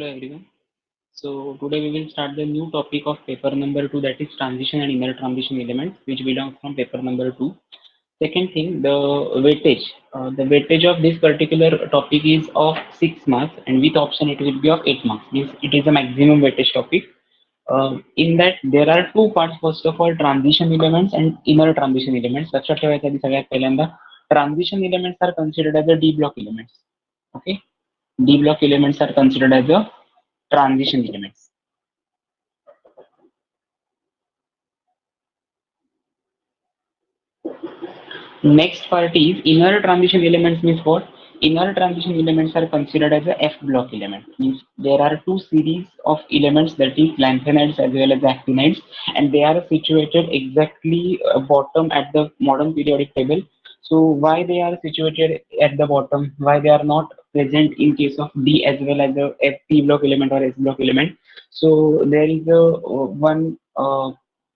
Hello everyone. So today we will start the new topic of paper number 2, that is transition and inner transition elements, which belongs from paper number 2. Second thing, the weightage. The weightage of this particular topic is of 6 marks, and with option it will be of 8 marks. Means it is a maximum weightage topic. In that there are two parts. First of all, transition elements and inner transition elements. लक्षात ठेवायचं आधी सगळ्यात पहिल्यांदा transition elements are considered as a D block elements. Okay, D block elements are considered as a transition elements. Next part is inner transition elements. Means what? Inner transition elements are considered as a F block element. Means there are two series of elements, that is lanthanides as well as actinides, and they are situated exactly bottom at the modern periodic table. So why they are situated at the bottom? Why they are not present in case of D as well as the F P block element or S block element? So there is a one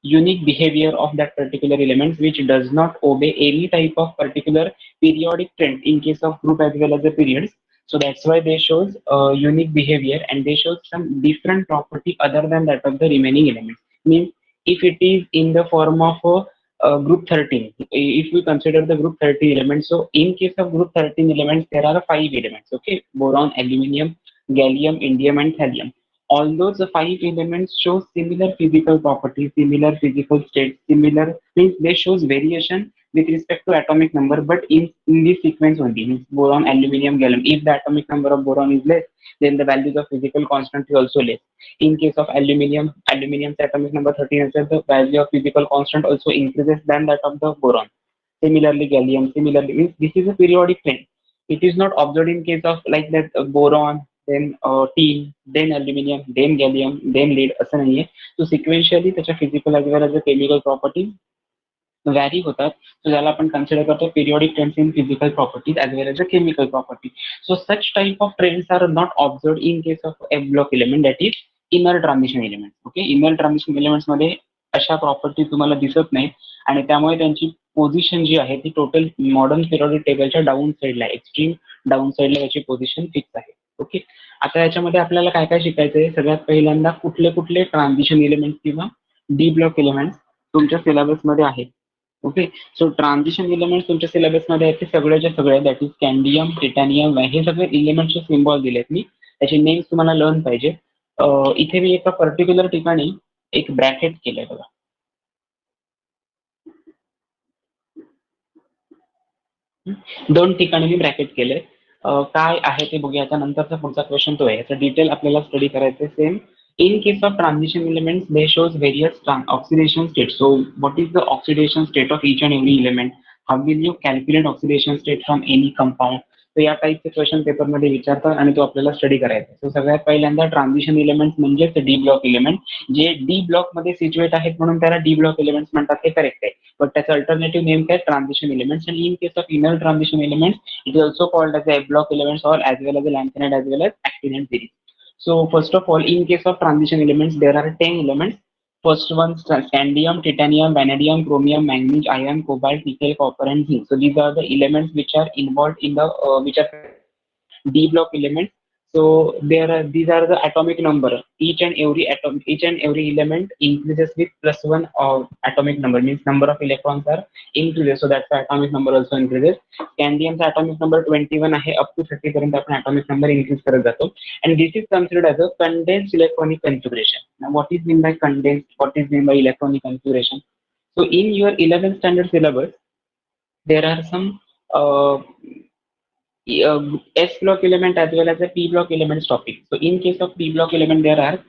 unique behavior of that particular element which does not obey any type of particular periodic trend in case of group as well as the periods. So that's why they shows unique behavior, and they show some different property other than that of the remaining elements. Means if it is in the form of a group 13, if we consider the group 13 elements, so in case of group 13 elements there are 5 elements. Okay, boron, aluminium, gallium, indium and thallium. Although the 5 elements show similar physical properties, similar physical states, similar means they shows variation with respect to atomic number, but in this sequence only. Means boron, aluminium, gallium. If the atomic number of boron is less, then the values of physical constant is also less. In case of aluminium, aluminum's atomic number 13, the value of physical constant also increases than that of the boron. Similarly, gallium. Similarly, means this is a periodic trend. It is not observed in case of like that boron, then tin, then aluminium, then gallium, then lead असं नाहीये. So sequentially त्याच्या physical as well as the chemical properties vary होतात. So ज्याला आपण consider करतो periodic trends in physical properties as well as the chemical property. So such type of trends are not observed in case of F block element, that is inner transition elements. Okay, inner transition elements मध्ये अशा property तुम्हाला दिसत नाहीत, आणि त्यामुळे त्यांची position जी आहे ती टोटल मॉडर्न पिरियोडिक टेबलच्या डाऊन साईडला, एक्स्ट्रीम डाऊन साईडला त्याची पोझिशन फिक्स आहे. ओके, आता याच्यामध्ये आपल्याला काय काय शिकायचं आहे? सगळ्यात पहिल्यांदा कुठले कुठले ट्रान्झिशन एलिमेंट किंवा डी ब्लॉक एलिमेंट तुमच्या सिलेबस मध्ये आहेत. ओके, सो ट्रान्झिशन एलिमेंट तुमच्या सिलेबस मध्ये आहेत ते सगळ्याच्या सगळे, दॅट इज कॅन्डियम, टिटॅनियम, हे सगळे एलिमेंटचे सिम्बॉल दिलेत मी. त्याचे नेम्स तुम्हाला लर्न पाहिजे. इथे मी एका पर्टिक्युलर ठिकाणी एक ब्रॅकेट केलंय बघा. दोन ठिकाणी मी ब्रॅकेट केलंय. काय आहे ते बघूया. त्यानंतरचा पुढचा क्वेश्चन तो आहे. याचा डिटेल आपल्याला स्टडी करायचं. Same in case of transition elements they shows various oxidation states. So what is the oxidation state of each and every element? How will you calculate oxidation state from any compound? So या टाईपचे question paper मध्ये विचारतात आणि तो आपल्याला study करायचा. So सगळ्यात पहिल्यांदा ट्रान्झिशन एलिमेंट म्हणजे डी ब्लॉक एलिमेंट, जे डी ब्लॉक मध्ये सिच्युएट आहेत म्हणून त्याला डी ब्लॉक एलिमेंट्स म्हणतात, हे करेक्ट आहे. बट त्याचं अल्टरनेटिव्ह नेम काय? Transition elements. आणि in case of inner transition elements it is also called as F block elements or as well as lanthanide as well as actinide series. So first of all, in case of transition elements, there are 10 elements. First one, scandium, titanium, vanadium, chromium, manganese, iron, cobalt, nickel, copper, and zinc. So these are the elements which are involved in the which are D block elements. So there are, these are the atomic number. Each and every element increases with +1 atomic number. Means number of electrons are increases. So that's the atomic number also increases. Scandium's atomic number 21 आहे, up to 30 पर्यंत आपण atomic number increase करत जातो. And this is considered as a condensed electronic configuration. Now what is mean by condensed? What is mean by electronic configuration? So in your 11th standard syllabus, there are some S block element as well as a P block elements topic. So in case of P block element, there are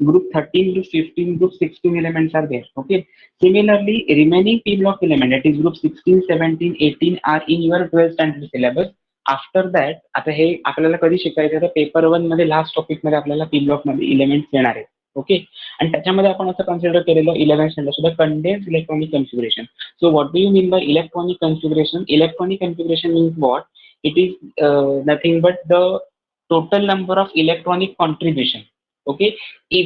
group 13, group 15, group 16 elements are there. Okay. Similarly, remaining P block element, that is group 16, 17, 18 are in your 12th standard syllabus. After that, आता हे आपल्याला कधी शिकायचं तर paper 1 मध्ये last topic मध्ये आपल्याला P block मध्ये एलिमेंट्स येणार आहेत. ओके, आणि त्याच्यामध्ये आपण असं कन्सिडर केलेलं 11th स्टँडर्ड सुद्धा condense electronic configuration. So what do you mean by electronic configuration? Electronic configuration means what? It is nothing but the total number of electronic contribution, okay,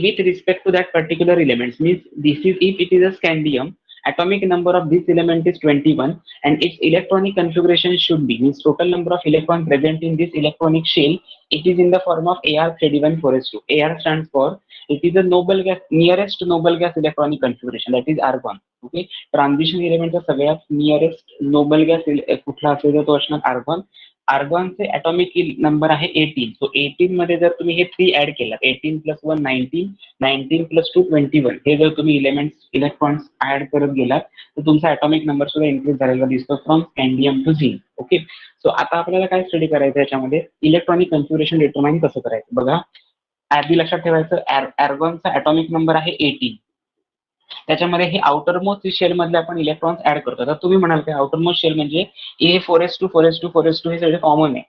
with respect to that particular elements. Means this is if it is a scandium atomic number of this element is 21 and its electronic configuration should be, means total number of electrons present in this electronic shell, it is in the form of Ar314s2. Ar stands for, it is a noble gas, nearest noble gas electronic configuration, that is argon. Okay, transition एलिमेंटचा सगळ्यात nearest Nobel gas कुठला असेल तर तो असणार argon. आर्गॉनचे atomic number आहे 18. So 18 मध्ये जर तुम्ही हे 3 ऍड केलात, 18 + 1 19, 19 + 2 21, हे जर तुम्ही इलेक्ट्रॉन्स ऍड करत गेलात तर तुमचा ॲटॉमिक नंबर सुद्धा इन्क्रीज झालेला दिसतो from scandium to zinc. Okay, so आता आपल्याला काय स्टडी करायचं याच्यामध्ये, इलेक्ट्रॉनिक कन्फिगरेशन डिटरमाइन कसं करायचं बघा. आधी लक्षात ठेवायचं, आर्गॉनचा ॲटॉमिक नंबर आहे 18. त्याच्यामध्ये हे आउटर मोस्ट शेल मधले आपण इलेक्ट्रॉन्स ऍड करतो. आता तुम्ही म्हणाल की आउटर मोस्ट शेल म्हणजे A4s2 4s2 4s2 हे सगळे कॉमन आहे.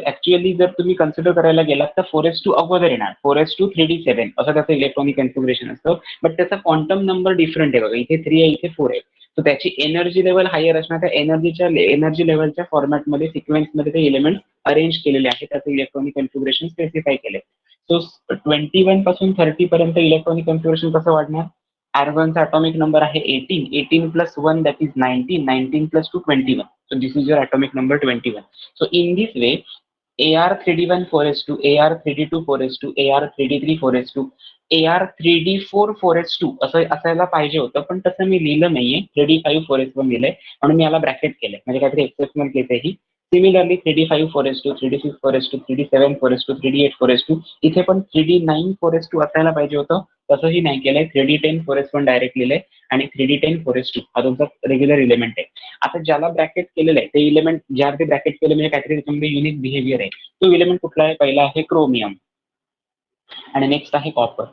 ऍक्च्युअली जर तुम्ही कन्सिडर करायला गेलात तर 4s2 अगोदर येणार, 4s2 3d7 असं त्याचं इलेक्ट्रॉनिक कन्फिगरेशन असतं. बट त्याचा क्वांटम नंबर डिफरंट आहे बघा, इथे 3 आहे इथे 4 आहे. सो त्याची एनर्जी लेवल हायर असणार, त्या एनर्जी लेवलच्या फॉर्मॅटमध्ये सिक्वेन्समध्ये ते एलिमेंट अरेंज केलेले आहे, त्याचं इलेक्ट्रॉनिक कन्फिगरेशन स्पेसिफाय केले. सो 21 पासून 30 पर्यंत इलेक्ट्रॉनिक कन्फिगरेशन कसं वाढणार. Argon's atomic number आहे 18, 18 + 1 that is 19, 19 + 2 21. So this is your atomic number 21. So in this way, Ar3d1 4s2, Ar3d2 4s2, Ar3d3 4s2, Ar3d4 4s2 असं असायला पाहिजे होतं, पण तसं मी लिहिलं नाहीये. 3d5 4s1 लिहिलंय म्हणून मी याला ब्रॅकेट केलंय, म्हणजे काहीतरी एक्सेप्शनल केस आहे ही. Similarly 3d5 4s2, 3d6 4s2, 3d7 4s2, 3d8 4s2, इथे पण 3d9 4s2 असायला पाहिजे होतं, तसंही नाही केलंय. 3d10 4s1 डायरेक्ट लिहिलंय आणि 3d10 4s2 हा तुमचा रेग्युलर इलेमेंट आहे. आता ज्याला ब्रॅकेट केलेलं आहे ते इलेमेंट, ज्या ते ब्रॅकेट केलं म्हणजे काहीतरी त्याच्यामध्ये युनिक बिहेवियर आहे. तो इलेमेंट कुठला आहे, पहिला आहे क्रोमियम आणि नेक्स्ट आहे copper.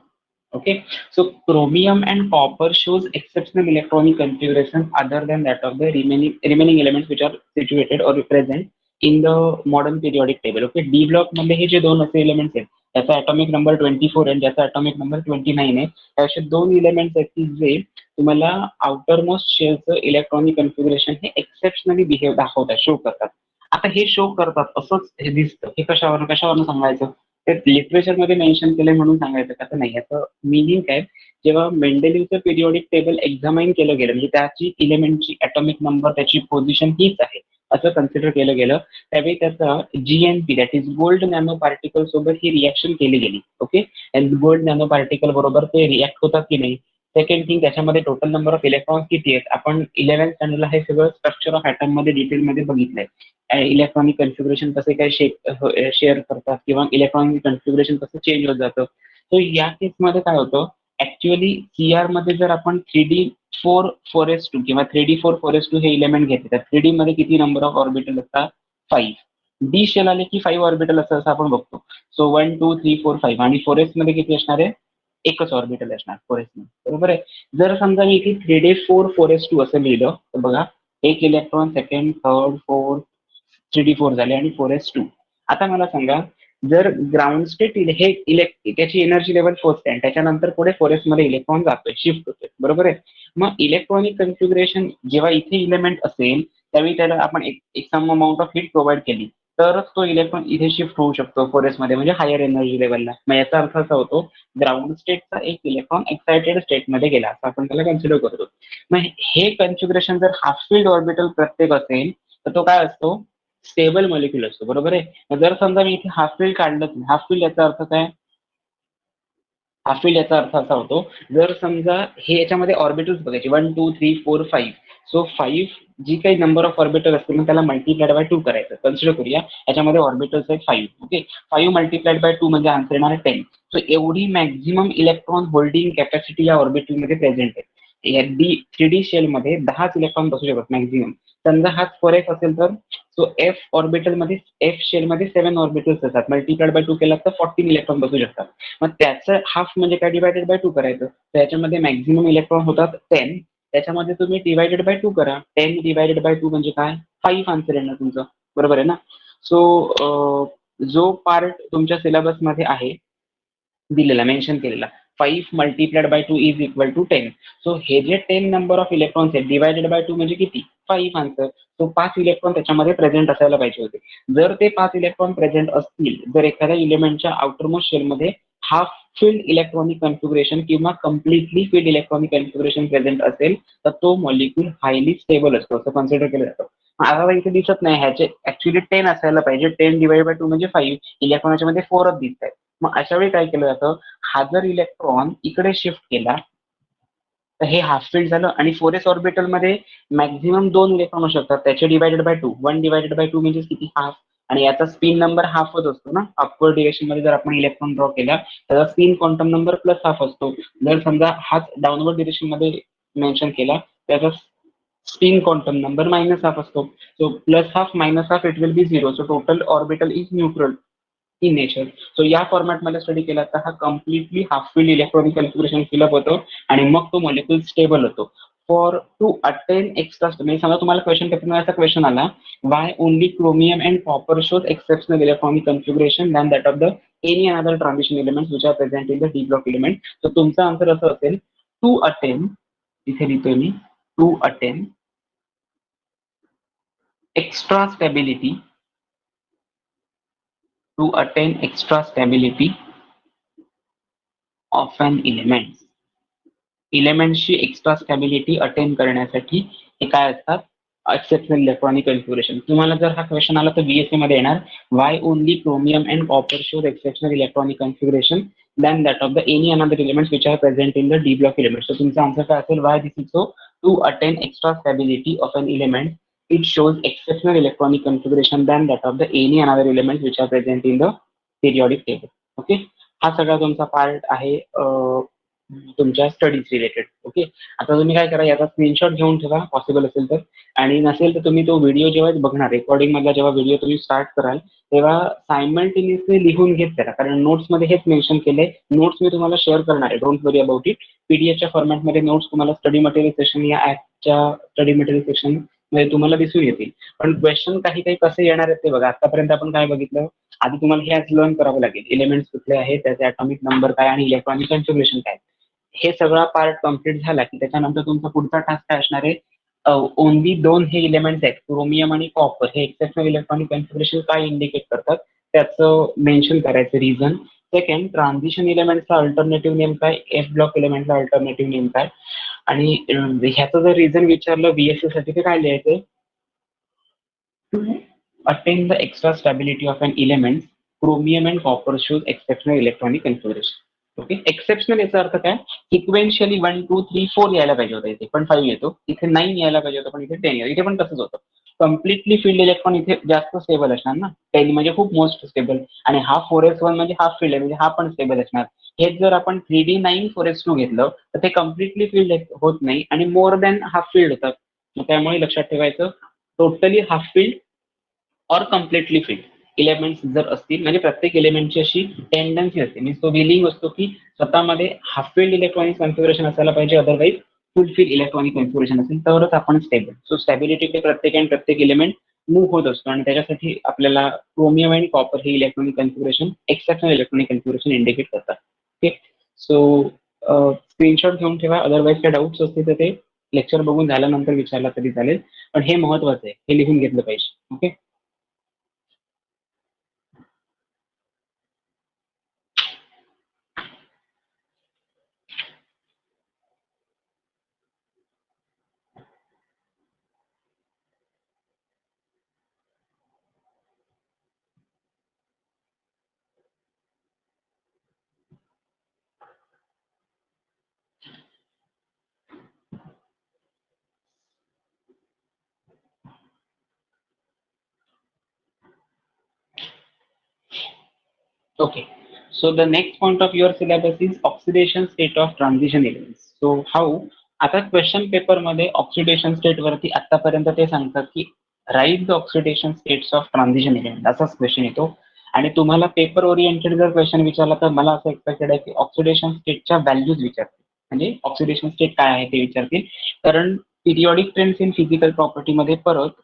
Okay, so chromium and copper shows exceptional electronic configurations other than that of the remaining elements which are situated or present in the modern periodic table. Okay, D block मध्ये हे जे दोन असे elements आहेत त्याचा atomic number 24 आहे, ज्याचा atomic number 29 आहे, असे दोन एलिमेंट्स आहेत की जे तुम्हाला आउटर मोस्ट शेलचं इलेक्ट्रॉनिक कन्फिगरेशन हे एक्सेप्शनली बिहेव दाखवतात, शो करतात. आता हे शो करतात असंच हे दिसतं, हे कशावरून सांगायचं, ते लिटरेचरमध्ये मेन्शन केलंय म्हणून सांगायचं का, तर नाही. याचं मिनिंग काय, जेव्हा मेंडेलिव्हचं पिरियडिक टेबल एक्झामाइन केलं गेलं, म्हणजे त्याची इलेमेंटची ॲटॉमिक नंबर त्याची पोझिशन हीच आहे असं कन्सिडर केलं गेलं, त्यावेळी त्याचा GNP that is gold nano particle सोबत ही रिॲक्शन केली गेली. ओके, गोल्ड नॅनो पार्टिकल बरोबर ते रिॲक्ट होतात की नाही. सेकंड थिंग, त्याच्यामध्ये टोटल नंबर ऑफ इलेक्ट्रॉन्स किती आहेत, आपण 11th स्टँडर्डला हे सगळं स्ट्रक्चर ऑफ ॲटम मध्ये डिटेलमध्ये बघितलंय. इलेक्ट्रॉनिक कन्फिगरेशन कसे काय शेअर करतात किंवा इलेक्ट्रॉनिक कन्फिगरेशन कसं चेंज होत जातं. सो या केसमध्ये काय होतं, ऍक्च्युअली CR मध्ये जर आपण 3d4 4s2 किंवा 3d4 4s2 हे इलेमेंट घेतले तर 3d मध्ये किती नंबर ऑफ ऑर्बिटल असतात, 5. डी शेल आले की 5 ऑर्बिटल असं आपण बघतो. सो 1 2 3 4 5 आणि 4s मध्ये किती असणार आहे, एकच ऑर्बिटल असणार 4s मध्ये, बरोबर आहे. जर समजा मी इथे 3d4 4s2 असं लिहिलं तर बघा, एक electron second third fourth 3d4 झाले आणि 4s2. आता मला सांगा, जर ग्राउंड स्टेट हे त्याची एनर्जी लेवल फर्स्ट आहे, त्याच्यानंतर पुढे 4s मध्ये इलेक्ट्रॉन जातोय, शिफ्ट होतोय, बरोबर आहे. मग इलेक्ट्रॉनिक कन्फिगरेशन जेव्हा इथे इलेमेंट असेल त्यावेळी त्याला आपण एक some amount of heat provide केली तरच तो इलेक्ट्रॉन इथे शिफ्ट होऊ शकतो 4s मध्ये, म्हणजे हायर एनर्जी लेवलला. मग याचा अर्थ असा होतो, ग्राउंड स्टेटचा एक इलेक्ट्रॉन एक्सायटेड स्टेटमध्ये गेला असं आपण त्याला कन्सिडर करतो. मग हे कन्फिगरेशन जर हाफ फिल्ड ऑर्बिटल प्रत्येक असेल तर तो काय असतो, स्टेबल मॉलिक्यूल असतो, बरोबर आहे. जर समजा मी इथे हाफ फील्ड काढलं, हाफ फील्ड याचा अर्थ काय, हाफ फील्ड याचा अर्थ असा होतो, जर समजा हे याच्यामध्ये ऑर्बिटल्स बघायचे 1 2 3 4 5, सो 5 जी काही नंबर ऑफ ऑर्बिटल असतील मग त्याला मल्टिप्लाइड बाय 2 करायचं. कन्सिडर करूया याच्यामध्ये ऑर्बिटल्स आहेत 5. ओके, 5 मल्टिप्लाइड बाय 2 म्हणजे आन्सर येणार आहे 10. सो एवढी मॅक्झिमम इलेक्ट्रॉन होल्डिंग कॅपॅसिटी या ऑर्बिटलमध्ये प्रेझेंट आहे. या 3D शेलमध्ये 10च इलेक्ट्रॉन बसू शकतात मॅक्झिमम. समजा हाच 4f असेल तर सो F ऑर्बिटल मध्ये, F शेल मध्ये 7 ऑर्बिटल्स असतात, मल्टिप्लाइड बाय 2 केला तर 14 इलेक्ट्रॉन बसू शकतात. मग त्याचं हाफ म्हणजे काय, डिवायडेड बाय 2 करायचं. तर याच्यामध्ये मॅक्झिमम इलेक्ट्रॉन होतात 10, त्याच्यामध्ये तुम्ही डिवायडेड बाय 2 करा. 10 डिवायडेड बाय 2 म्हणजे काय, 5 आन्सर येणार तुमचं, बरोबर आहे ना. सो जो पार्ट तुमच्या सिलेबसमध्ये आहे दिलेला, मेन्शन केलेला, 5 multiplied by 2 is equal to 10. So हे जे 10 नंबर ऑफ इलेक्ट्रॉन्स आहेत डिवायडेड बाय 2 म्हणजे किती, 5 आन्सर. सो 5 इलेक्ट्रॉन त्याच्यामध्ये प्रेझेंट असायला पाहिजे होते. जर ते 5 इलेक्ट्रॉन प्रेझेंट असतील, जर एखाद्या इलेमेंटच्या आउटरमोस्ट शेलमध्ये हाफ फिल्ड इलेक्ट्रॉनिक कन्फिगरेशन किंवा completely filled electronic configuration present असेल तर तो मॉलिक्यूल हायली स्टेबल असतो असं कन्सिडर केलं जातं. आता इथे दिसत नाही, ह्याचे ऍक्च्युली 10 असायला पाहिजे. 10 डिवाइड बाय 2 म्हणजे 5. इलेक्ट्रॉनच्या मध्ये 4च दिसत आहेत. मग अशा वेळी काय केलं जातं, हा जर इलेक्ट्रॉन इकडे शिफ्ट केला तर हे हाफ फील्ड झालं आणि 4s ऑर्बिटल मध्ये मॅक्झिमम 2 इलेक्ट्रॉन असू शकतात. त्याचे डिवायडेड बाय 2, 1 डिवायडेड बाय 2 म्हणजे किती, हाफ. आणि याचा स्पिन नंबर हाफच असतो ना. अपवर्ड डिरेक्शन मध्ये जर आपण इलेक्ट्रॉन ड्रॉ केला त्याचा spin quantum number plus half असतो. जर समजा हाच डाऊनवर्ड डिरेक्शन मध्ये मेन्शन केला त्याचा spin quantum number minus half असतो. So plus half minus half it will be 0. So total orbital is neutral in nature. So या फॉर्मॅटमध्ये स्टडी केला तर हा completely half filled electronic configuration fill up होतो आणि मग तो मॉलिक्यूल स्टेबल होतो. फॉर टू अटेन एक्स्ट्रा, म्हणजे समजा तुम्हाला क्वेश्चन पेपरमध्ये असा क्वेश्चन आला, why only chromium and copper shows exceptional electronic configuration than that of the any another transition elements which are present in the D block element. तर तुमचा answer असं असेल, टू अटेन, इथे लिहितोय मी, to attain extra stability of an एलिमेंटची extra stability attain करण्यासाठी हे काय असतात, एक्सेप्शनल इलेक्ट्रॉनिक कन्फिगरेशन. तुम्हाला जर हा क्वेश्चन आला तर बीएससी मध्ये येणार, why only chromium and copper shows exceptional electronic configuration than that of the any another elements which are present in the D block element. So तुमचा आन्सर काय असेल, why this is so, to attain extra stability of an element it shows exceptional electronic configuration than that of the any another elements which are present in the periodic table. Okay, हा सगळा तुमचा part आहे तुमच्या studies related. Okay, आता तुम्ही काय करा, याचा स्क्रीनशॉट घेऊन ठेवा पॉसिबल असेल तर, आणि नसेल तर तुम्ही तो व्हिडिओ जेव्हा बघणार, रेकॉर्डिंग मधला जेव्हा व्हिडिओ तुम्ही स्टार्ट कराल तेव्हा सायमल्टेनियसली लिहून घेत करा, कारण नोट्समध्ये हेच मेन्शन केलंय. नोट्स मी तुम्हाला शेअर करणार आहे, डोंट वरी अबाउट इट. पीडीएफच्या फॉर्मॅटमध्ये नोट्स तुम्हाला स्टडी मटेरियल सेक्शन या ऍपच्या स्टडी मटेरियल सेक्शन मध्ये तुम्हाला दिसून येतील. पण क्वेश्चन काही काही कसे येणार आहेत ते बघा. आतापर्यंत आपण काय बघितलं, आधी तुम्हाला हे आज लर्न करावं लागेल, एलिमेंट्स कुठले आहेत, त्याचे ॲटॉमिक नंबर काय आणि इलेक्ट्रॉनिक कन्फिगरेशन काय. हे सगळा पार्ट कम्प्लीट झाला की त्याच्यानंतर तुमचा पुढचा टास्क काय असणार आहे, ओनली 2 हे एलिमेंट्स आहेत, क्रोमियम आणि कॉपर, हे एक्सेप्शनल इलेक्ट्रॉनिक कन्फिगरेशन काय इंडिकेट करतात त्याचं मेन्शन करायचं रिझन. सेकंड, ट्रान्झिशन एलिमेंटचा अल्टरनेटिव्ह नेम काय, एफ ब्लॉक एलिमेंटचा अल्टरनेटिव्ह नेम काय, आणि ह्याचं जर रिझन विचारलं बीएससी साठी ते काय लिहायचं, to attain the extra stability of an element chromium and copper shows exceptional electronic configuration. Okay, exceptional याचा अर्थ काय, सिक्वेन्शियली 1 2 3 4 यायला पाहिजे होतं, इथे पण 5 येतो, इथे 9 यायला पाहिजे होतं पण इथे 10 येतो, इथे पण तसंच होतं. कम्प्लिटली फील्ड इलेक्ट्रॉन इथे जास्त स्टेबल असणार ना, 10 म्हणजे खूप मोस्ट स्टेबल, आणि हा 4s1 म्हणजे हाफ फील्ड आहे म्हणजे हा पण स्टेबल असणार. हेच जर आपण 3d9 4s2 घेतलं तर ते कम्प्लिटली फील्ड होत नाही आणि मोर दॅन हाफ फील्ड होतात. त्यामुळे लक्षात ठेवायचं, टोटली हाफ फील्ड और कम्प्लिटली फील्ड एलिमेंट्स जर असतील, म्हणजे प्रत्येक एलिमेंटची अशी टेंडन्सी असते, मीन्स तो विलिंग असतो की स्वतःमध्ये हाफ फील्ड इलेक्ट्रॉनिक कन्फिगरेशन असायला पाहिजे, अदरवाईज फुल फील्ड इलेक्ट्रॉनिक कन्फिगरेशन असेल तरच आपण स्टेबल. सो स्टॅबिलिटी प्रत्येक एलिमेंट मूव्ह होत असतो आणि त्याच्यासाठी आपल्याला क्रोमियम आणि कॉपर हे electronic configuration exceptional electronic configuration indicate करतात. ओके, सो स्क्रीनशॉट घेऊन ठेवा, अदरवाईज काय डाऊट्स असतील तर ते लेक्चर बघून झाल्यानंतर विचारला तरी चालेल, पण हे महत्वाचं आहे, हे लिहून घेतलं पाहिजे. Okay, okay. So the next point of your syllabus is oxidation state of transition elements. So how, आता क्वेश्चन पेपर मध्ये ऑक्सिडेशन स्टेट वरती आतापर्यंत ते सांगतात की write the oxidation states of transition element, असाच क्वेश्चन येतो. आणि तुम्हाला पेपर ओरिएंटेड जर क्वेश्चन विचारला तर मला असं एक्सपेक्टेड आहे की ऑक्सिडेशन स्टेटच्या व्हॅल्यूज विचारतील, म्हणजे ऑक्सिडेशन स्टेट काय आहे ते विचारतील. कारण periodic trends in physical property मध्ये परत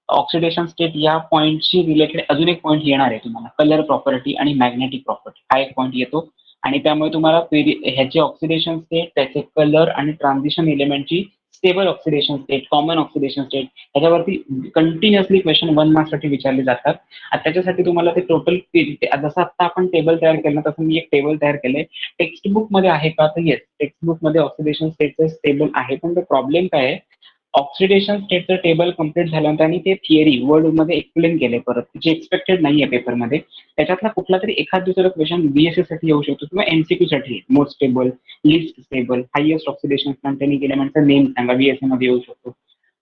ऑक्सिडेशन स्टेट या पॉईंटशी रिलेटेड अजून एक पॉईंट येणार आहे तुम्हाला, कलर प्रॉपर्टी आणि मॅग्नेटिक प्रॉपर्टी हा एक पॉईंट येतो. आणि त्यामुळे तुम्हाला ह्याचे ऑक्सिडेशन स्टेट, त्याचे कलर आणि ट्रान्झिशन एलिमेंटची stable oxidation state, common oxidation state, याच्यावरती कंटिन्युअसली क्वेश्चन 1 मार्क्स साठी विचारले जातात. आणि त्याच्यासाठी तुम्हाला ते टोटल जसं आता आपण टेबल तयार केलं तसं मी एक टेबल तयार केलंय. टेक्स्ट बुक मध्ये आहे का, तर येस टेक्स्ट बुक मध्ये ऑक्सिडेशन स्टेटचं टेबल आहे, पण तो प्रॉब्लेम काय आहे, ऑक्सिडेशन स्टेटचं टेबल कम्प्लीट झाल्यानंतर आणि ते थिअरी वर्ड मध्ये एक्सप्लेन केले परत, जे एक्सपेक्टेड नाहीये पेपरमध्ये. त्याच्यातला कुठला तरी एखाद दुसरा क्वेश्चन बीएससी साठी येऊ शकतो किंवा एमसीक्यू साठी. Most stable, list stable, highest oxidation containing एलिमेंटचा नेम सांगा, बीएससी मध्ये येऊ शकतो.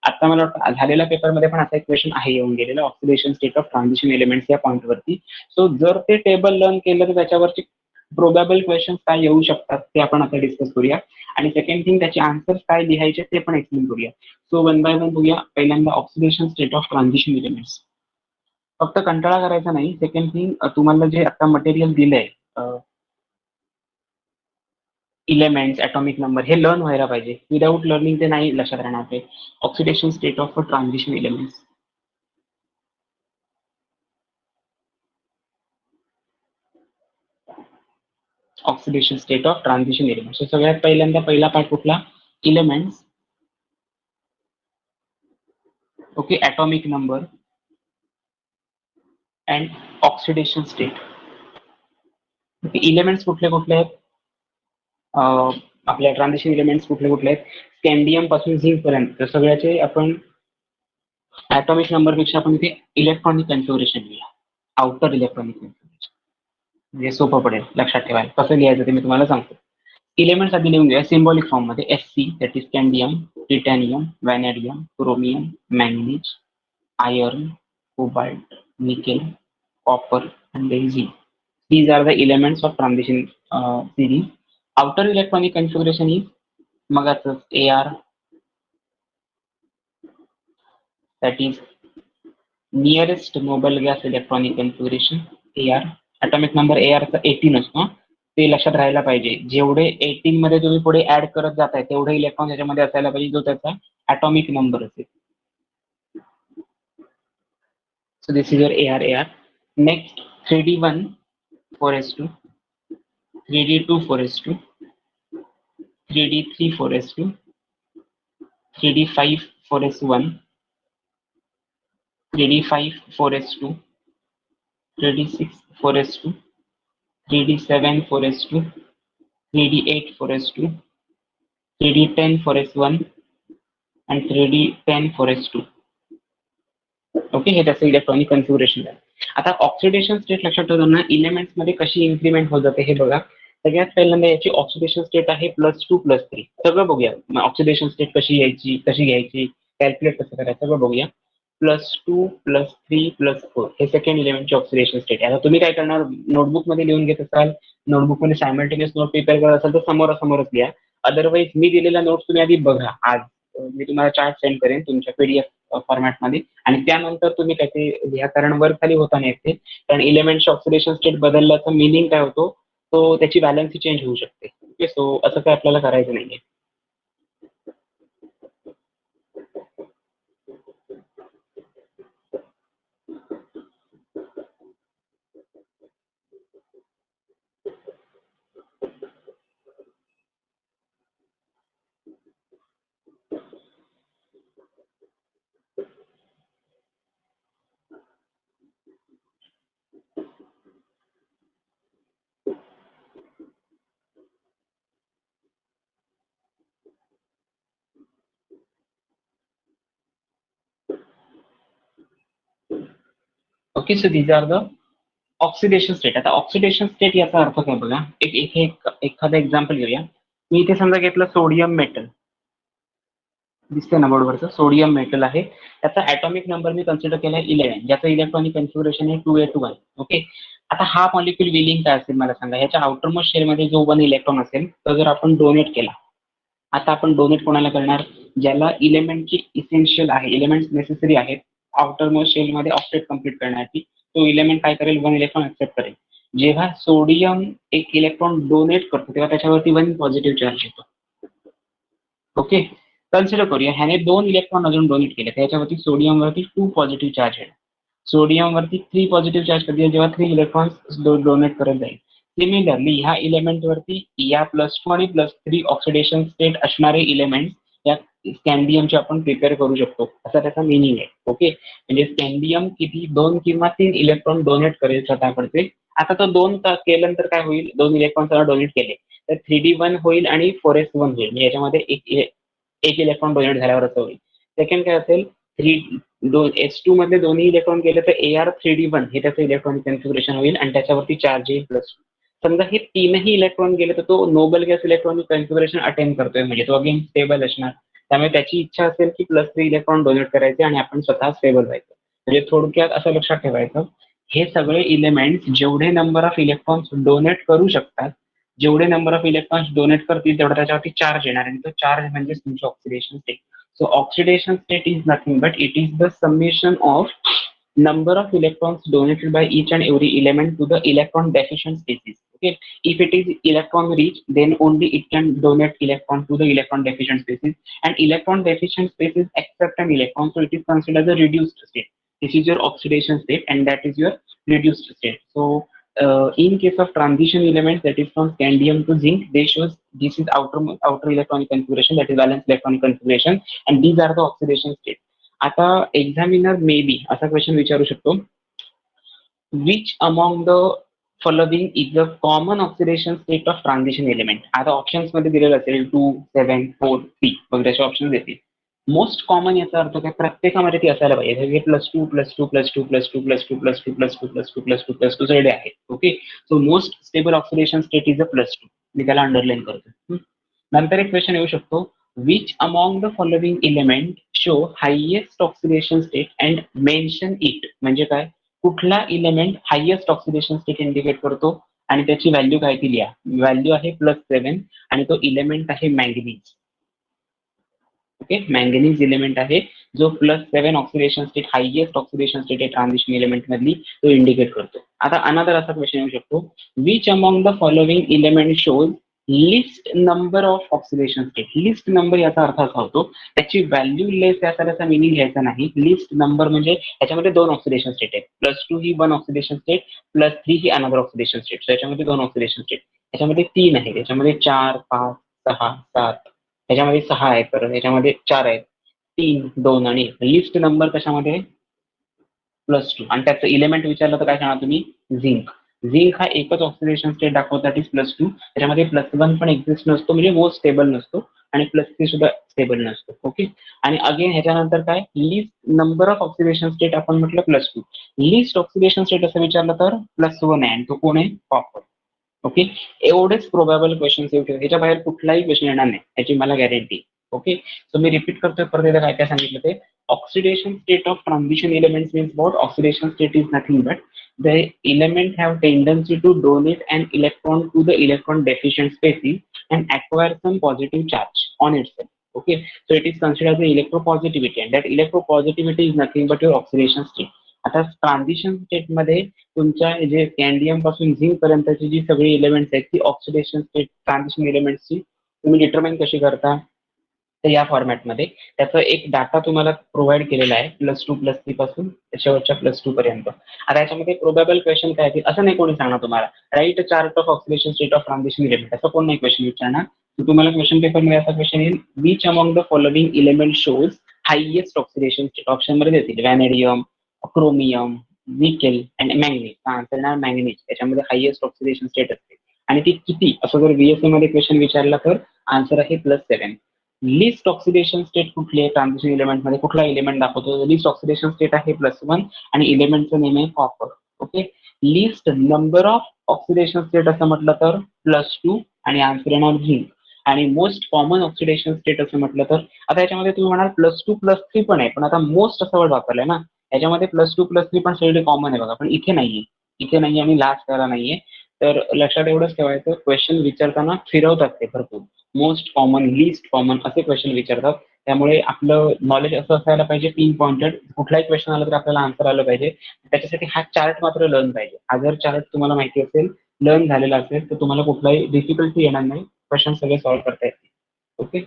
आता मला वाटतं झालेल्या पेपरमध्ये पण असा एक क्वेश्चन आहे येऊन गेलेला, oxidation state of transition elements या पॉईंटवरती. सो जर ते टेबल लर्न केलं तर त्याच्यावरची प्रोबॅबल क्वेश्चन काय येऊ शकतात ते आपण आता डिस्कस करूया. आणि सेकंड थिंग, त्याचे आन्सर्स काय लिहायचे ते पण एक्सप्लेन करूया. सो वन बाय वन बघूया. पहिल्यांदा oxidation state of transition elements. फक्त कंटाळा करायचा नाही. सेकंड थिंग, तुम्हाला जे आता मटेरियल दिलंय, इलेमेंट्स, ॲटॉमिक नंबर, हे लर्न व्हायला पाहिजे. विदाऊट लर्निंग ते नाही लक्षात राहणार ते. Oxidation state of transition elements. Oxidation state of transition elements. सगळ्यात पहिल्यांदा पहिला पार्ट कुठला, elements. Okay, atomic number and oxidation state. Okay, elements कुठले कुठले आहेत, आपल्या ट्रान्झिशन एलिमेंट्स कुठले कुठले आहेत, स्कॅन्डियम पासून झिंक पर्यंत सगळ्याचे आपण ॲटॉमिक नंबर पेक्षा आपण इथे इलेक्ट्रॉनिक कन्फिगरेशन लिहा, आउटर इलेक्ट्रॉनिक कन्फिगरेशन, म्हणजे सोपं पडेल लक्षात ठेवायला. कसं लिहायचं ते मी तुम्हाला सांगतो. इलेमेंट्स आधी लिहून घ्या सिम्बॉलिक फॉर्म मध्ये. Sc that is scandium, titanium, vanadium, chromium, manganese, iron, cobalt, nickel, copper and then Z. These are the elements of transition series. Outer electronic configuration is मगाचच AR, that is nearest noble gas electronic configuration AR. atomic number AR चा 18 असतो, ते लक्षात राहायला पाहिजे. जेवढे 18 मध्ये तुम्ही पुढे ऍड करत जाताय तेवढे इलेक्ट्रॉन त्याच्यामध्ये असायला पाहिजे जो त्याचा atomic नंबर असेल. So this is your AR. Next 3D1 4s2, 3D2 4s2, 3D3 4s2, 3D5 4s1, 3D5 4s2, 3D6 4s2, 3D7 4s2, 3D8 4s2, 3D10 4s1 and 3D10 4s2. Okay, हे त्याचं electronic configuration आहे. आता oxidation state लक्षात ठेवताना elements मध्ये कशी increment होत जाते हे बघा. सगळ्यात पहिल्यांदा याची ऑक्सिडेशन स्टेट आहे +2 +3. सगळं बघूया. ऑक्सिडेशन स्टेट कशी यायची, कशी घ्यायची, कॅल्क्युलेट कसं करायचं सगळं बघूया. +2 +3 +4 हे सेकंड इलेमेंटची ऑक्सिडेशन स्टेट आहे. आता तुम्ही काय करणार, नोटबुक मध्ये लिहून घेत असाल, नोटबुक मध्ये सायमल्टेनियस नोट प्रिपेअर करत असाल तर समोरासमोरच लिहा. अदरवाईज मी दिलेला नोट्स तुम्ही आधी बघा. आज मी तुम्हाला चार्ट सेंड करेन तुमच्या PDF फॉर्मॅटमध्ये आणि त्यानंतर तुम्ही त्याचे लिहा, कारण वर खाली होता नाही येते. कारण इलेमेंटची ऑक्सिडेशन स्टेट बदलल्याचा मिनिंग काय होतो, तो त्याची बॅलन्सी चेंज होऊ शकते. ओके, सो असं काय आपल्याला करायचं नाहीये. Okay, so these are the oxidation state. आता ऑक्सिडेशन स्टेट याचा अर्थ काय बघा. एखादा एक्झाम्पल घेऊया. मी इथे समजा घेतलं सोडियम मेटल, दिसते ना बोर्डवरचं, सोडियम मेटल आहे. त्याचा ॲटॉमिक नंबर मी कन्सिडर केलाय 11, ज्याचं इलेक्ट्रॉनिक कन्फिगरेशन आहे 2a2 1. ओके, आता हा मॉलिक्यूल विलिंग काय असेल मला सांगा. ह्याच्या आउटरमोस्ट शेल मध्ये जो 1 इलेक्ट्रॉन असेल तो जर आपण डोनेट केला, आता आपण डोनेट कोणाला करणार, ज्याला इलेमेंटची इसेन्शियल आहे, इलेमेंट्स नेसेसरी आहेत आउटरमोस्ट शेल मध्ये ऑक्टेट कम्प्लीट करण्यासाठी, तो इलेमेंट काय करेल, 1 इलेक्ट्रॉन ऍक्सेप्ट करेल. जेव्हा सोडियम एक इलेक्ट्रॉन डोनेट करतो तेव्हा त्याच्यावरती 1 पॉझिटिव्ह चार्ज येतो. ओके, कन्सिडर करूया ह्याने 2 इलेक्ट्रॉन अजून डोनेट केले, त्याच्यावरती सोडियम वरती 2 पॉझिटिव्ह चार्ज आहे. सोडियम वरती 3 पॉझिटिव्ह चार्ज कधी जेव्हा 3 इलेक्ट्रॉन्स डोनेट करत जाईल. सिमिलरली ह्या इलेमेंट वरती या +2 आणि +3 ऑक्सिडेशन स्टेट असणारे इलेमेंट या स्कॅन्डियमचे आपण प्रिपेअर करू शकतो, असा त्याचा मिनिंग आहे. ओके, म्हणजे स्कॅन्डियम किती 2 किंवा 3 इलेक्ट्रॉन डोनेट करेल स्वतःकडचे. आता तो 2 केल्यानंतर काय होईल, 2 इलेक्ट्रॉन त्याला डोनेट केले तर 3d1 होईल आणि 4s1 होईल. म्हणजे याच्यामध्ये एक इलेक्ट्रॉन डोनेट झाल्यावर असं होईल. सेकंड काय असेल, 2s2 मधले दोन्ही इलेक्ट्रॉन गेले तर ar3d1 हे त्याचं इलेक्ट्रॉनिक कन्फिगरेशन होईल आणि त्याच्यावरती चार्ज येईल प्लस. समजा हे तीनही इलेक्ट्रॉन गेले तर तो noble gas electronic configuration attend करतोय, म्हणजे तो अगेन स्टेबल असणार. त्यामुळे त्याची इच्छा असेल की +3 इलेक्ट्रॉन डोनेट करायचे आणि आपण स्वतः स्टेबल व्हायचं. म्हणजे थोडक्यात असं लक्षात ठेवायचं, हे सगळे इलेमेंट्स जेवढे नंबर ऑफ इलेक्ट्रॉन्स डोनेट करू शकतात, जेवढे नंबर ऑफ इलेक्ट्रॉन्स डोनेट करतील तेवढा त्याच्यावरती चार्ज येणार आणि तो चार्ज म्हणजे तुमची oxidation state. So oxidation state is nothing but it is the summation of number of electrons donated by each and every element to the electron deficient species. Okay, if it is electron rich, then only it can donate electron to the electron deficient species, and electron deficient species accept an electron, so it is considered as a reduced state. This is your oxidation state and that is your reduced state. So in case of transition elements, that is from scandium to zinc, they shows this is outer electronic configuration, that is valence electronic configuration, and these are the oxidation states. आता examiner may be असा question विचारू शकतो, which among the following is the common oxidation state of transition element. आता options मध्ये दिलेलं असेल 2, 7, 4, 3 वगैरे option देतील. मोस्ट कॉमन याचा अर्थ काय, प्रत्येकामध्ये ती असायला पाहिजे. हे +2 +2 +2 +2 +2 +2 +2 +2 +2 +2 सगळे आहेत. Okay, so most stable oxidation state is a +2. मी त्याला अंडरलाईन करतो. नंतर एक क्वेश्चन येऊ शकतो, which among the following element show highest oxidation state and mention it. म्हणजे काय, कुठला element highest oxidation state indicate करतो आणि त्याची व्हॅल्यू काय ती लिहा. व्हॅल्यू आहे +7 आणि तो इलेमेंट आहे मॅंगनीज. ओके, मॅंगनीज इलेमेंट आहे जो +7 oxidation state, highest oxidation state आहे ट्रान्झिशन एलिमेंट मधली, तो इंडिकेट करतो. आता अनदर असा क्वेश्चन येऊ शकतो, which among the following element shows list number of oxidation state. List number याचा अर्थ असा होतो, त्याची व्हॅल्यू लेस याचा मिनिंग घ्यायचा नाही. लिस्ट नंबर म्हणजे याच्यामध्ये 2 ऑक्सिडेशन स्टेट आहेत. +2 ही 1 ऑक्सिडेशन स्टेट, +3 ही अनदर ऑक्सिडेशन स्टेट. सो याच्यामध्ये 2 ऑक्सिडेशन स्टेट, याच्यामध्ये 3 आहे, याच्यामध्ये 4, 5, 6, 7, याच्यामध्ये 6 आहेत, परत याच्यामध्ये 4 आहेत, 3, 2 आणि लिस्ट नंबर कशामध्ये +2. आणि त्याचं इलेमेंट विचारलं तर काय सांगा तुम्ही, झिंक. झिंक हा एकच ऑक्सिडेशन स्टेट दाखवतो, दॅट इज +2. त्याच्यामध्ये +1 पण एक्झिस्ट नसतो, म्हणजे मोस्ट स्टेबल नसतो, आणि +3 सुद्धा स्टेबल नसतो. ओके, आणि अगेन ह्याच्यानंतर काय, list number of oxidation state आपण म्हटलं +2. लिस्ट ऑक्सिडेशन स्टेट असं विचारलं तर +1 आहे आणि तो कोण आहे, कॉपर. ओके, एवढेच प्रोबॅबल क्वेश्चन येऊ शकतात, ह्याच्या बाहेर कुठलाही क्वेश्चन येणार नाही, याची मला गॅरंटी. ओके, सो मी रिपीट करतोय परत एकदा काय काय सांगितलं ते. Oxidation state of transition elements means what? Oxidation state is nothing but the element have tendency to donate an electron to the electron deficient species and acquire some positive charge on itself. Okay, so it is considered as the electropositivity, and that electropositivity is nothing but your oxidation state. आता transition state मध्ये तुमच्या जे कॅन्डियम पासून zinc पर्यंतची जी सगळी elements आहेत ती oxidation state transition एलिमेंट्सची तुम्ही डिटरमाइन कशी करता, तर या फॉर्मॅटमध्ये त्याचा एक डाटा तुम्हाला प्रोव्हाइड केलेला आहे +2 +3 पासून शेवटच्या +2 पर्यंत. आता याच्यामध्ये प्रोबॅबल क्वेश्चन काय येतील असं नाही कोणी सांगणार तुम्हाला, right chart of oxidation state of transition element, असं कोण नाही क्वेश्चन विचारणार. तुम्हाला क्वेश्चन पेपरमध्ये असा क्वेश्चन येईल, which among the following element shows highest oxidation state. Option मध्ये देतील vanadium, chromium, nickel and manganese. Answer येणार मॅंगनीज, याच्यामध्ये हायेस्ट ऑक्सिडेशन स्टेट असते. आणि ती किती, असं जर बीएसए मध्ये क्वेश्चन विचारला तर आन्सर आहे +7. लिस्ट ऑक्सिडेशन स्टेट कुठली आहे ट्रान्झिशन एलिमेंट मध्ये, कुठला एलिमेंट दाखवतो, लिस्ट ऑक्सिडेशन स्टेट आहे +1 आणि एलिमेंटचं नेम आहे copper. Okay, list number of oxidation state असं म्हटलं तर +2 आणि आन्सर येणार झिंक. आणि मोस्ट कॉमन ऑक्सिडेशन स्टेट असं म्हटलं तर, आता याच्यामध्ये तुम्ही म्हणाल +2 +3 पण आहे, पण आता मोस्ट असा वर्ड वापरलाय ना, याच्यामध्ये +2 +3 पण सगळे कॉमन आहे बघा, पण इथे नाहीये, इथे नाहीये आणि लास्ट त्याला नाहीये. तर लक्षात एवढंच ठेवायचं, क्वेश्चन विचारताना फिरवतात ते भरपूर, मोस्ट कॉमन, लिस्ट कॉमन असे क्वेश्चन विचारतात. त्यामुळे आपलं नॉलेज असं असायला पाहिजे पिन पॉइंटेड, कुठलाही क्वेश्चन आला तर आपल्याला आन्सर आलं पाहिजे. त्याच्यासाठी हा चार्ट मात्र लर्न पाहिजे. हा जर चार्ट तुम्हाला माहिती असेल, लर्न झालेला असेल, तर तुम्हाला कुठलाही डिफिकल्टी येणार नाही, क्वेश्चन सगळे सॉल्व्ह करता येतील. ओके,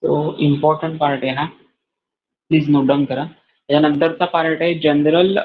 सो इम्पॉर्टंट पार्ट आहे हा, प्लीज नोट डाऊन करा. त्यानंतरचा पार्ट आहे general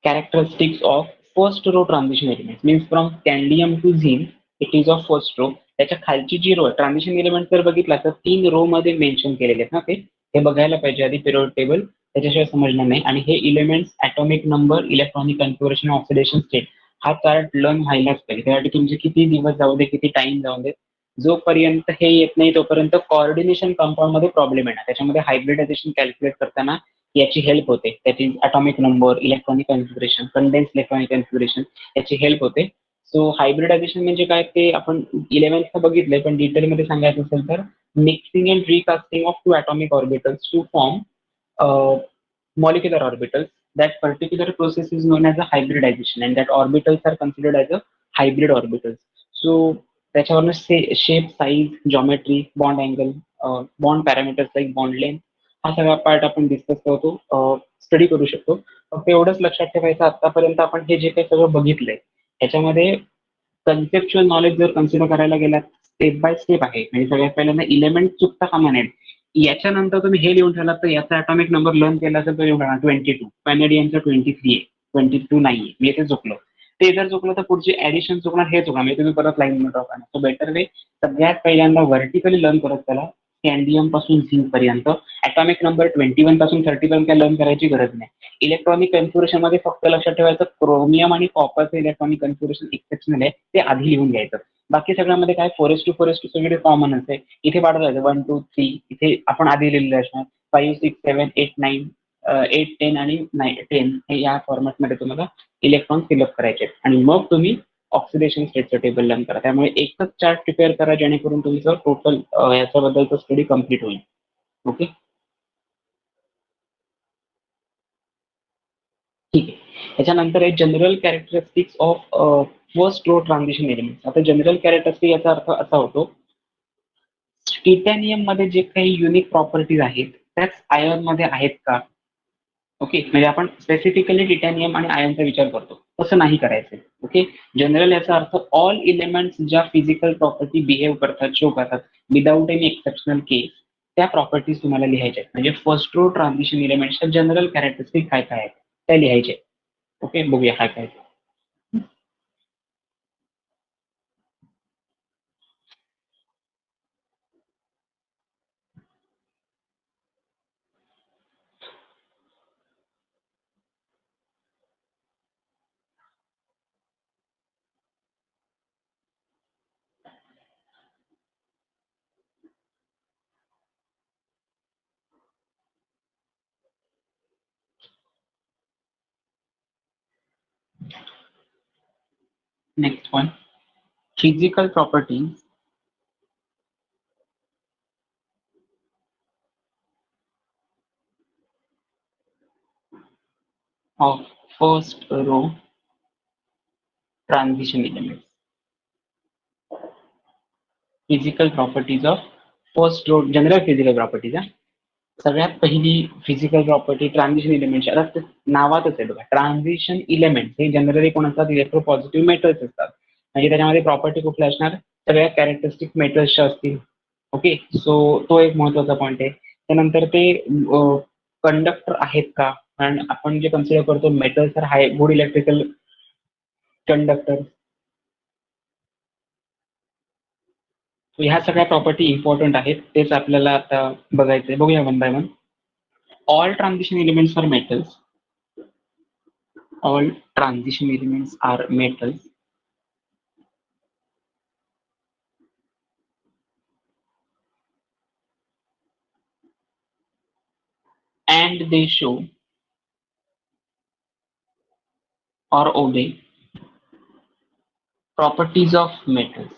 characteristics of first row transition elements means from scandium to zine it is of first row. त्याच्या खालची जी रो ट्रान्झिशन एलिमेंट जर बघितला तर 3 रो मध्ये मेन्शन केलेले आहेत ना, ते हे बघायला पाहिजे आधी पिरियड टेबल, त्याच्याशिवाय समजणार नाही. आणि हे elements atomic number, electronic configuration, oxidation state हा चार्ट लर्न व्हायलाच पाहिजे. त्यासाठी तुमचे किती दिवस जाऊ दे, किती टाइम जाऊ दे, जोपर्यंत हे येत नाही तोपर्यंत कोऑर्डिनेशन कंपाऊंड मध्ये प्रॉब्लेम येणार. त्याच्यामध्ये हायब्रिडायझेशन कॅल्क्युलेट करताना याची हेल्प होते, त्याची atomic number, electronic configuration, condense electronic configuration याची हेल्प होते. सो हायब्रिडायझेशन म्हणजे काय ते आपण 11th बघितलंय, पण डिटेलमध्ये सांगायचं असेल तर mixing and recasting of two atomic orbitals to form molecular orbitals. That particular process is known as a hybridization and that orbitals are considered as a hybrid orbitals. So त्याच्यावरनं shape, size, geometry, bond angle, bond parameters like bond length हा सगळा part आपण discuss करतो, study करू शकतो. फक्त एवढंच लक्षात ठेवायचं, आतापर्यंत आपण हे जे काही सगळं बघितलंय त्याच्यामध्ये कन्सेप्च्युअल नॉलेज जर कन्सिडर करायला गेलात स्टेप बाय स्टेप आहे. म्हणजे सगळ्यात पहिल्यांदा इलेमेंट चुकता कामा नये. याच्यानंतर तुम्ही हे लिहून ठेवलात तर याचा ॲटॉमिक नंबर लर्न केला असेल तर लिहून ठेवा 22, पॅनेडियमचा 23 आहे, 22 नाहीये, मी इथे चुकलो. ते जर चुकलं तर पुढचे ऍडिशन चुकणार, हे चुकणार, म्हणजे तुम्ही परत लाईन ड्रॉ करणार. सो बेटर वे सगळ्यात पहिल्यांदा व्हर्टिकली लर्न करत चला स्कॅन्डियम पासून झिंक पर्यंत. ॲटॉमिक नंबर 21 पासून 30 पर्यंत काय लर्न करायची गरज नाही. इलेक्ट्रॉनिक कन्फिगरेशन मध्ये फक्त लक्षात ठेवायचं क्रोमियम आणि कॉपरचं इलेक्ट्रॉनिक कन्फिगरेशन एक्सेप्शनल आहे, ते आधी लिहून घ्यायचं. बाकी सगळ्यामध्ये काय 4:4:2 सगळे कॉमन आहे. इथे वाढत जायचं 1 2 3, इथे आपण आधी लिहिलेलं असणार 5 6 7 8 9 8 10 आणि 10 हे या फॉर्मॅटमध्ये तुम्हाला इलेक्ट्रॉन फिलअप करायचे आणि मग तुम्ही ऑक्सिडेशन स्टेटचं टेबल लर्न करा. त्यामुळे एकच चार्ट प्रिपेअर करा जेणेकरून तुमचं टोटल याच्याबद्दलचं स्टडी कम्प्लीट होईल. ओके, ठीक आहे. त्याच्यानंतर आहे general characteristics of first row transition element. आता जनरल कॅरेक्टरिस्टिक याचा अर्थ असा होतो, टिटॅनियम मध्ये जे काही युनिक प्रॉपर्टीज आहेत त्याच आयर्न मध्ये आहेत का. ओके, म्हणजे आपण स्पेसिफिकली टिटॅनियम आणि आयर्नचा विचार करतो, तसं नाही करायचं. ओके, जनरल याचा अर्थ ऑल इलेमेंट्स ज्या फिजिकल प्रॉपर्टी बिहेव करतात, शो करतात विदाउट एनी एक्सेप्शनल केस, त्या प्रॉपर्टीज तुम्हाला लिहायच्या आहेत. म्हणजे फर्स्ट रो ट्रान्झिशन एलिमेंट्सच्या जनरल कॅरेक्टरिस्टिक काय काय आहेत त्या लिहायचे. ओके, बघूया काय काय. Next one, physical properties of first row transition elements. Physical properties of first row, general physical properties. सगळ्यात पहिली फिजिकल प्रॉपर्टी ट्रान्झिशन एलिमेंट, आता ते नावातच आहे बघा, ट्रान्झिशन इलेमेंट हे जनरली कोण असतात, इलेक्ट्रोपॉझिटिव्ह मेटल्स असतात. म्हणजे त्याच्यामध्ये प्रॉपर्टी कुठल्या असणार, सगळ्या कॅरेक्टरिस्टिक मेटल्सच्या असतील. ओके, सो तो एक महत्वाचा पॉईंट आहे. त्यानंतर ते कंडक्टर आहेत का, कारण आपण जे कन्सिडर करतो मेटल्स तर हाय गुड इलेक्ट्रिकल कंडक्टर. ह्या सगळ्या प्रॉपर्टी इम्पॉर्टंट आहेत, तेच आपल्याला आता बघायचंय. बघूया one by one. All transition elements are metals. All transition elements are metals. And they show or obey properties of metals.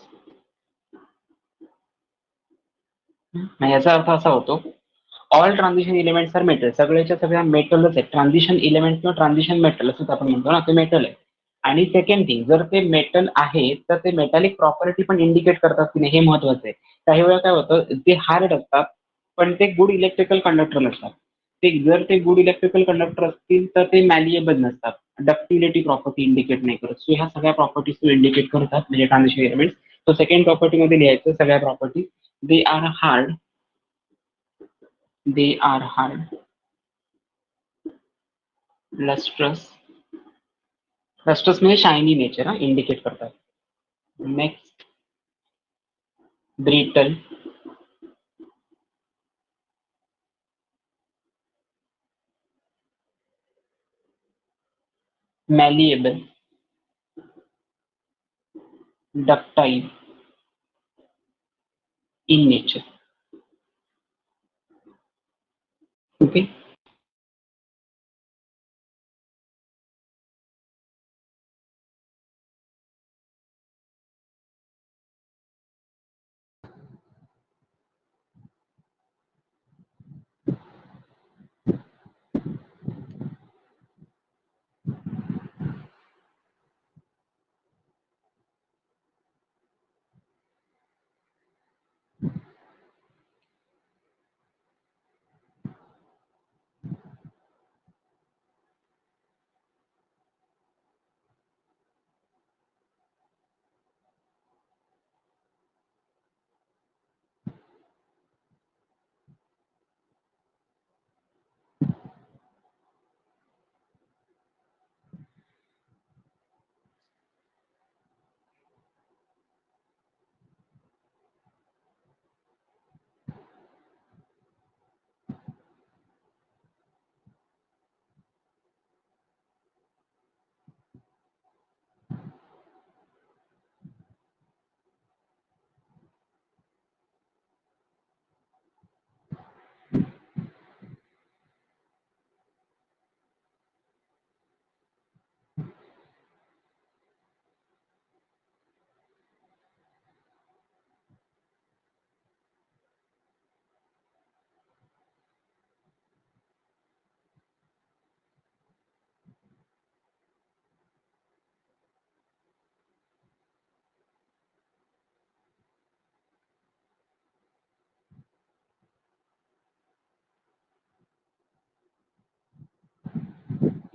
याचा अर्थ असा होतो, all transition elements are metal, सगळ्याच्या सगळ्या मेटलच आहेत. ट्रान्झिशन एलिमेंट किंवा ट्रान्झिशन मेटल असं आपण म्हणतो ना, ते मेटल आहे. आणि सेकंड थिंग, जर ते मेटल आहे तर ते मेटॅलिक प्रॉपर्टी पण इंडिकेट करतात की नाही, हे महत्वाचं आहे. काही वेळा काय होतं, ते हार्ड असतात पण ते गुड इलेक्ट्रिकल कंडक्टर नसतात. ते जर ते गुड इलेक्ट्रिकल कंडक्टर असतील तर ते मॅलिएबल नसतात, डक्टिलिटी प्रॉपर्टी इंडिकेट नाही करत. सो ह्या सगळ्या प्रॉपर्टीज तो इंडिकेट करतात म्हणजे ट्रान्झिशन एलिमेंट. तो सेकंड प्रॉपर्टी मध्ये लिहायचं सगळ्या property. they are hard, they are hard, lustrous, lustrous म्हणजे शायनी नेचर इंडिकेट करतात. Next brittle, malleable, ductile in nature. Okay.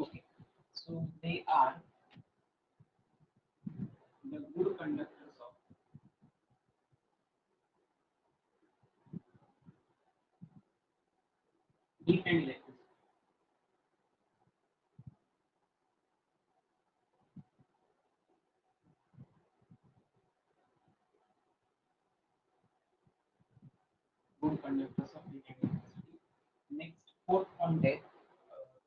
Okay. So they are the good conductors of heat and electricity. Good conductors of heat and electricity. Next fourth point आहे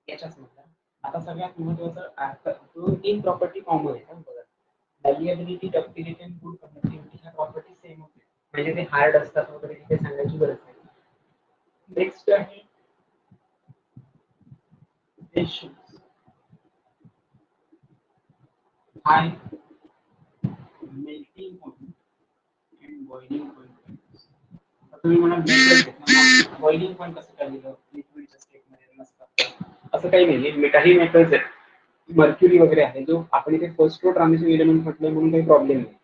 याच्याच मधला. आता सगळ्यात महत्वाचं दोन तीन property common आहेत बघा. मॅलिएबिलिटी, डक्टिलिटी आणि गुड कंडक्टिव्हिटी ह्या प्रॉपर्टी सेम होते. म्हणजे ते हार्ड असतात वगैरे तिथे सांगायची गरज नाही. नेक्स्ट आहे ratios high melting point and boiling point. तुम्ही म्हणाल बॉइलिंग पॉइंट कसं काय लिहिलं, लिक्विडच्या स्टेटमध्ये नसतात असं काही नाही. मेटाही मेटल्स आहेत, मर्क्युरी वगैरे आहे, जो आपण इथे फर्स्ट रो ट्रान्झिशन एलिमेंट म्हटलं म्हणून काही प्रॉब्लेम नाही.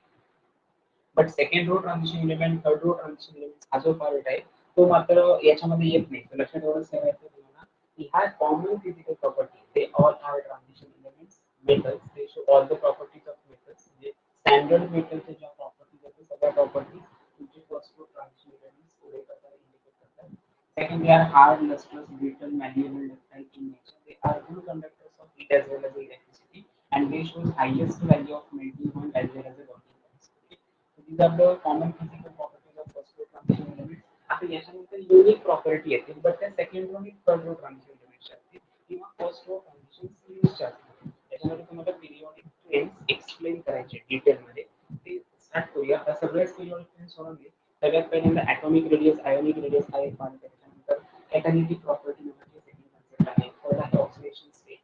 But second row transition element, third row transition element हा जो पार्ट आहे तो मात्र याच्यामध्ये येत नाही. तर लक्षात एवढं ठेवायचं तुम्हाला की हा common physical property, they all are transition elements metals, they show all the properties of metals. म्हणजे स्टँडर्ड मेटलचे ज्या प्रॉपर्टीज आहेत सगळ्या प्रॉपर्टीज तुमचे फर्स्ट रो ट्रान्झिशन एलिमेंट्स पुढे करतात, इंडिकेट करतात. Second, they are hard, lustrous, brittle, malleable, ductile in nature. They are good conductors of heat as well as electricity, and they show highest value of melting point as well as the working point. Okay? So these are the common physical properties of first row transition elements. आता याच्यानंतर unique property येतील, but त्या second row आणि third row transition एलिमेंटच्या असतील किंवा first row transition सिरीजच्या असतील. त्याच्यामध्ये तुम्हाला पिरियॉडिक ट्रेन्स एक्सप्लेन करायचे डिटेलमध्ये. ते स्टार्ट करूया. आता सगळ्याच पिरियॉडिक ट्रेन्स सोडून घे. सगळ्यात पहिल्यांदा ॲटॉमिक रेडियस, आयोनिक रेडियस हा एक पार्ट आहे. त्याच्यानंतर कॅटॅलिटिक प्रॉपर्टी नावाची सेकंड कन्सेप्ट आहे. थर्ड आहे oxidation state.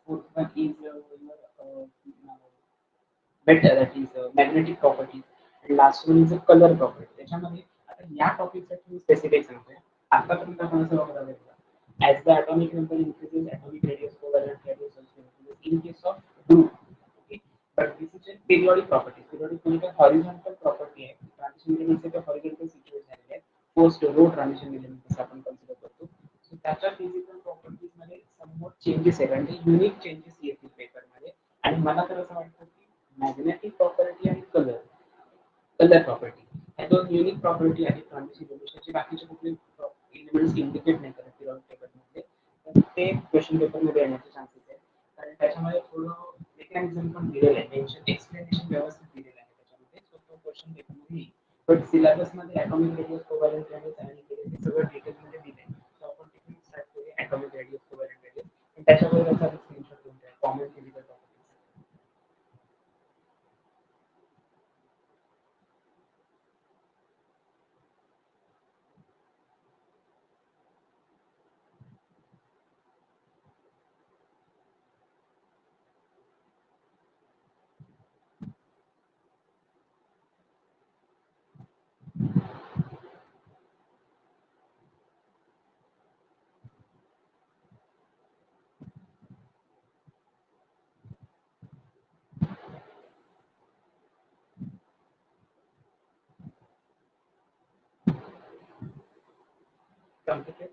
Fourth one is better, that is magnetic properties, and last one is a color property. त्याच्यामध्ये आता या टॉपिकसाठी मी स्पेसिफिक सांगतोय. आतापर्यंत आपण असं बघायला लागलो as the atomic number increases, atomic radius covalent radius also increases in case of group. Okay, but this is a periodic property. Periodic म्हणजे horizontal property आहे. ट्रान्झिशन एलिमेंट्स ते horizontal सिच्युएशन झालेले आहेत. पोस्ट रो ट्रान्झिशन एलिमेंट असं आपण consider करतो. So त्याच्या physical properties मध्ये समोर चेंजेस आहेत आणि ते युनिक चेंजेस येतील पेपरमध्ये. आणि मला तर असं वाटतं की मॅग्नेटिक प्रॉपर्टी आणि कलर प्रॉपर्टी दोन युनिक प्रॉपर्टी आहेत ट्रान्झिशन इलेमेंट्सची, बाकीचे कुठले एलिमेंट्स इंडिकेट नाही करत पिरियडिक टेबलमध्ये. तर ते क्वेश्चन पेपरमध्ये येण्याचे चान्सेस आहेत. कारण त्याच्यामध्ये थोडं मेकॅनिझम पण दिलेलं आहे, मेन्शन एक्सप्लेनेशन व्यवस्थित दिलेलं आहे त्याच्यामध्ये. सो तो क्वेश्चन पेपरमध्ये येईल. बट सिलेबसमध्ये ॲटॉमिक रेडियस, कोव्हॅलेंट रेडियस आणि हे सगळं डिटेलमध्ये दिलंय. सो आपण टेक्निक स्टार्ट करूया ॲटॉमिक रेडियस, कोव्हॅलेंट रेडियस, आणि त्याच्याबरोबर त्याचा स्क्रीनशॉट घेऊन ठेवा common physical properties. Completed.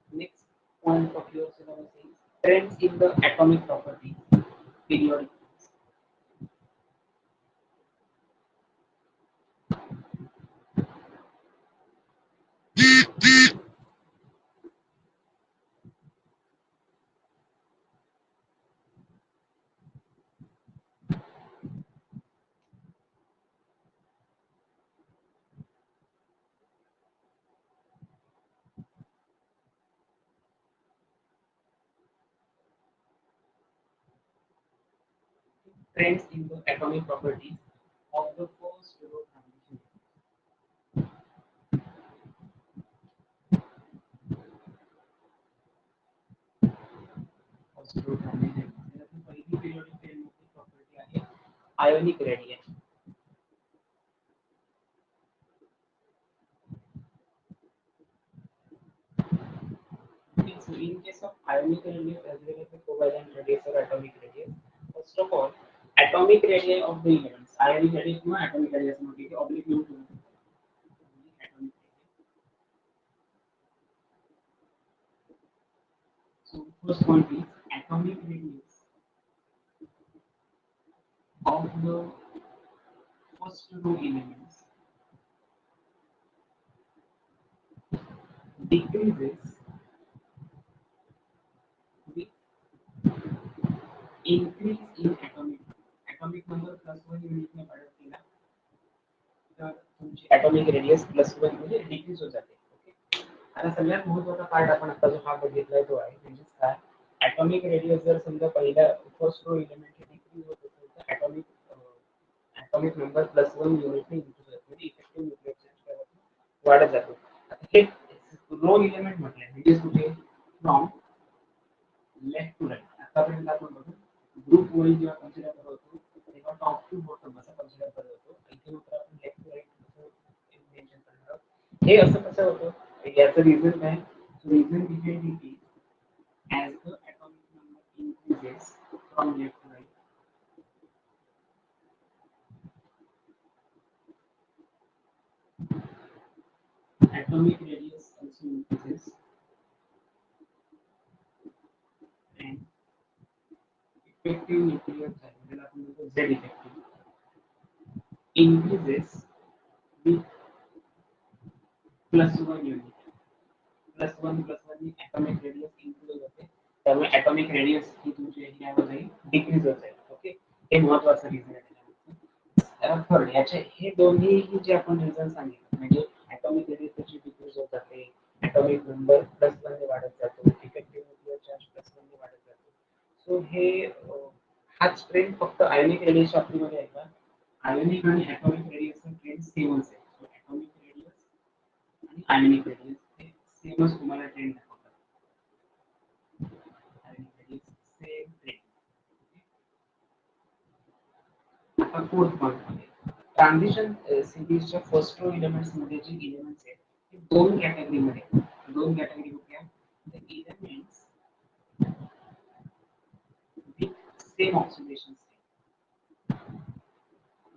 Next point of your syllabus is trends in the atomic property periodic. Trends in the atomic properties of the first row transition. First row transition. त्याच्यातली पहिली periodic table ची property आहे ionic radiation. Okay, so in case of ionic radius as well as the covalent radius or atomic radius, first of all, atomic radius of the elements. Ionic radius no atomic radius no ठीक है oblique note atomic radius. So first point is atomic radius of the first row elements decreases with increase in atomic number plus 1 unit ने वाढत गेला तर तुमची atomic radius plus 1 म्हणजे decrease होत जाते. ओके, आता सगळ्यात महत्त्वाचा पार्ट आपण आता जो हा बघितलाय तो आहे म्हणजे काय atomic radius जर समजा पहिल्या फर्स्ट रो एलिमेंट हे डिक्रीज होत असेल तर atomic number plus 1 युनिट ने इंक्रीज होतो म्हणजे इफेक्टिव्ह न्यूक्लियर चार्ज वाढत जातो. आता हे रो एलिमेंट म्हटलं म्हणजे कुठे फ्रॉम लेफ्ट टू राईट. आतापर्यंत आपण बघू ग्रुप वाईज जेव्हा कन्सिडर करत होतो तेव्हा टॉप टू बॉटम असं कन्सिडर करत होतो. इथे मात्र आपण लेफ्ट टू राईट मेन्शन करणार आहोत. हे असं कसं होतं याचं रिझन काय रिझन डिपेंड की as the atomic number increases from left to right, atomic radius also increases and effective nuclear charge, ज्याला आपण म्हणतो Z effective, increases with plus 1 unit. Plus one नी atomic radius increase होते. त्यामुळे atomic radius ही तुमची काय होत जाईल डिक्रीज होत जाईल. ओके, हे महत्त्वाचं रिझन आहे त्याच्यामध्ये. थर्ड याचे हे दोन्ही जे आपण रिझन सांगितलं म्हणजे atomic radius त्याची डिक्रीज होत जाते, atomic number प्लस 1 ने वाढत जातो, इफेक्टिव्ह न्यूक्लियर चार्ज प्लस 1 ने वाढत जातो. सो हे हाच ट्रेंड फक्त आयोनिक रेडियस बाबतीमध्ये आहे का आयोनिक आणि atomic रेडियसचा ट्रेंड सेमच आहे. सो atomic रेडियस आणि आयोनिक रेडियस हे सेमच तुम्हाला ट्रेंड दाखवतात. Ionic radius same trend. आता फोर्थ पॉइंट मध्ये ट्रान्झिशन सिरीजच्या फर्स्ट रो एलिमेंट्स मध्ये जे एलिमेंट्स आहेत ते दोन कॅटेगरीमध्ये दोन कॅटेगरी कुठल्या the elements with same oxidation state.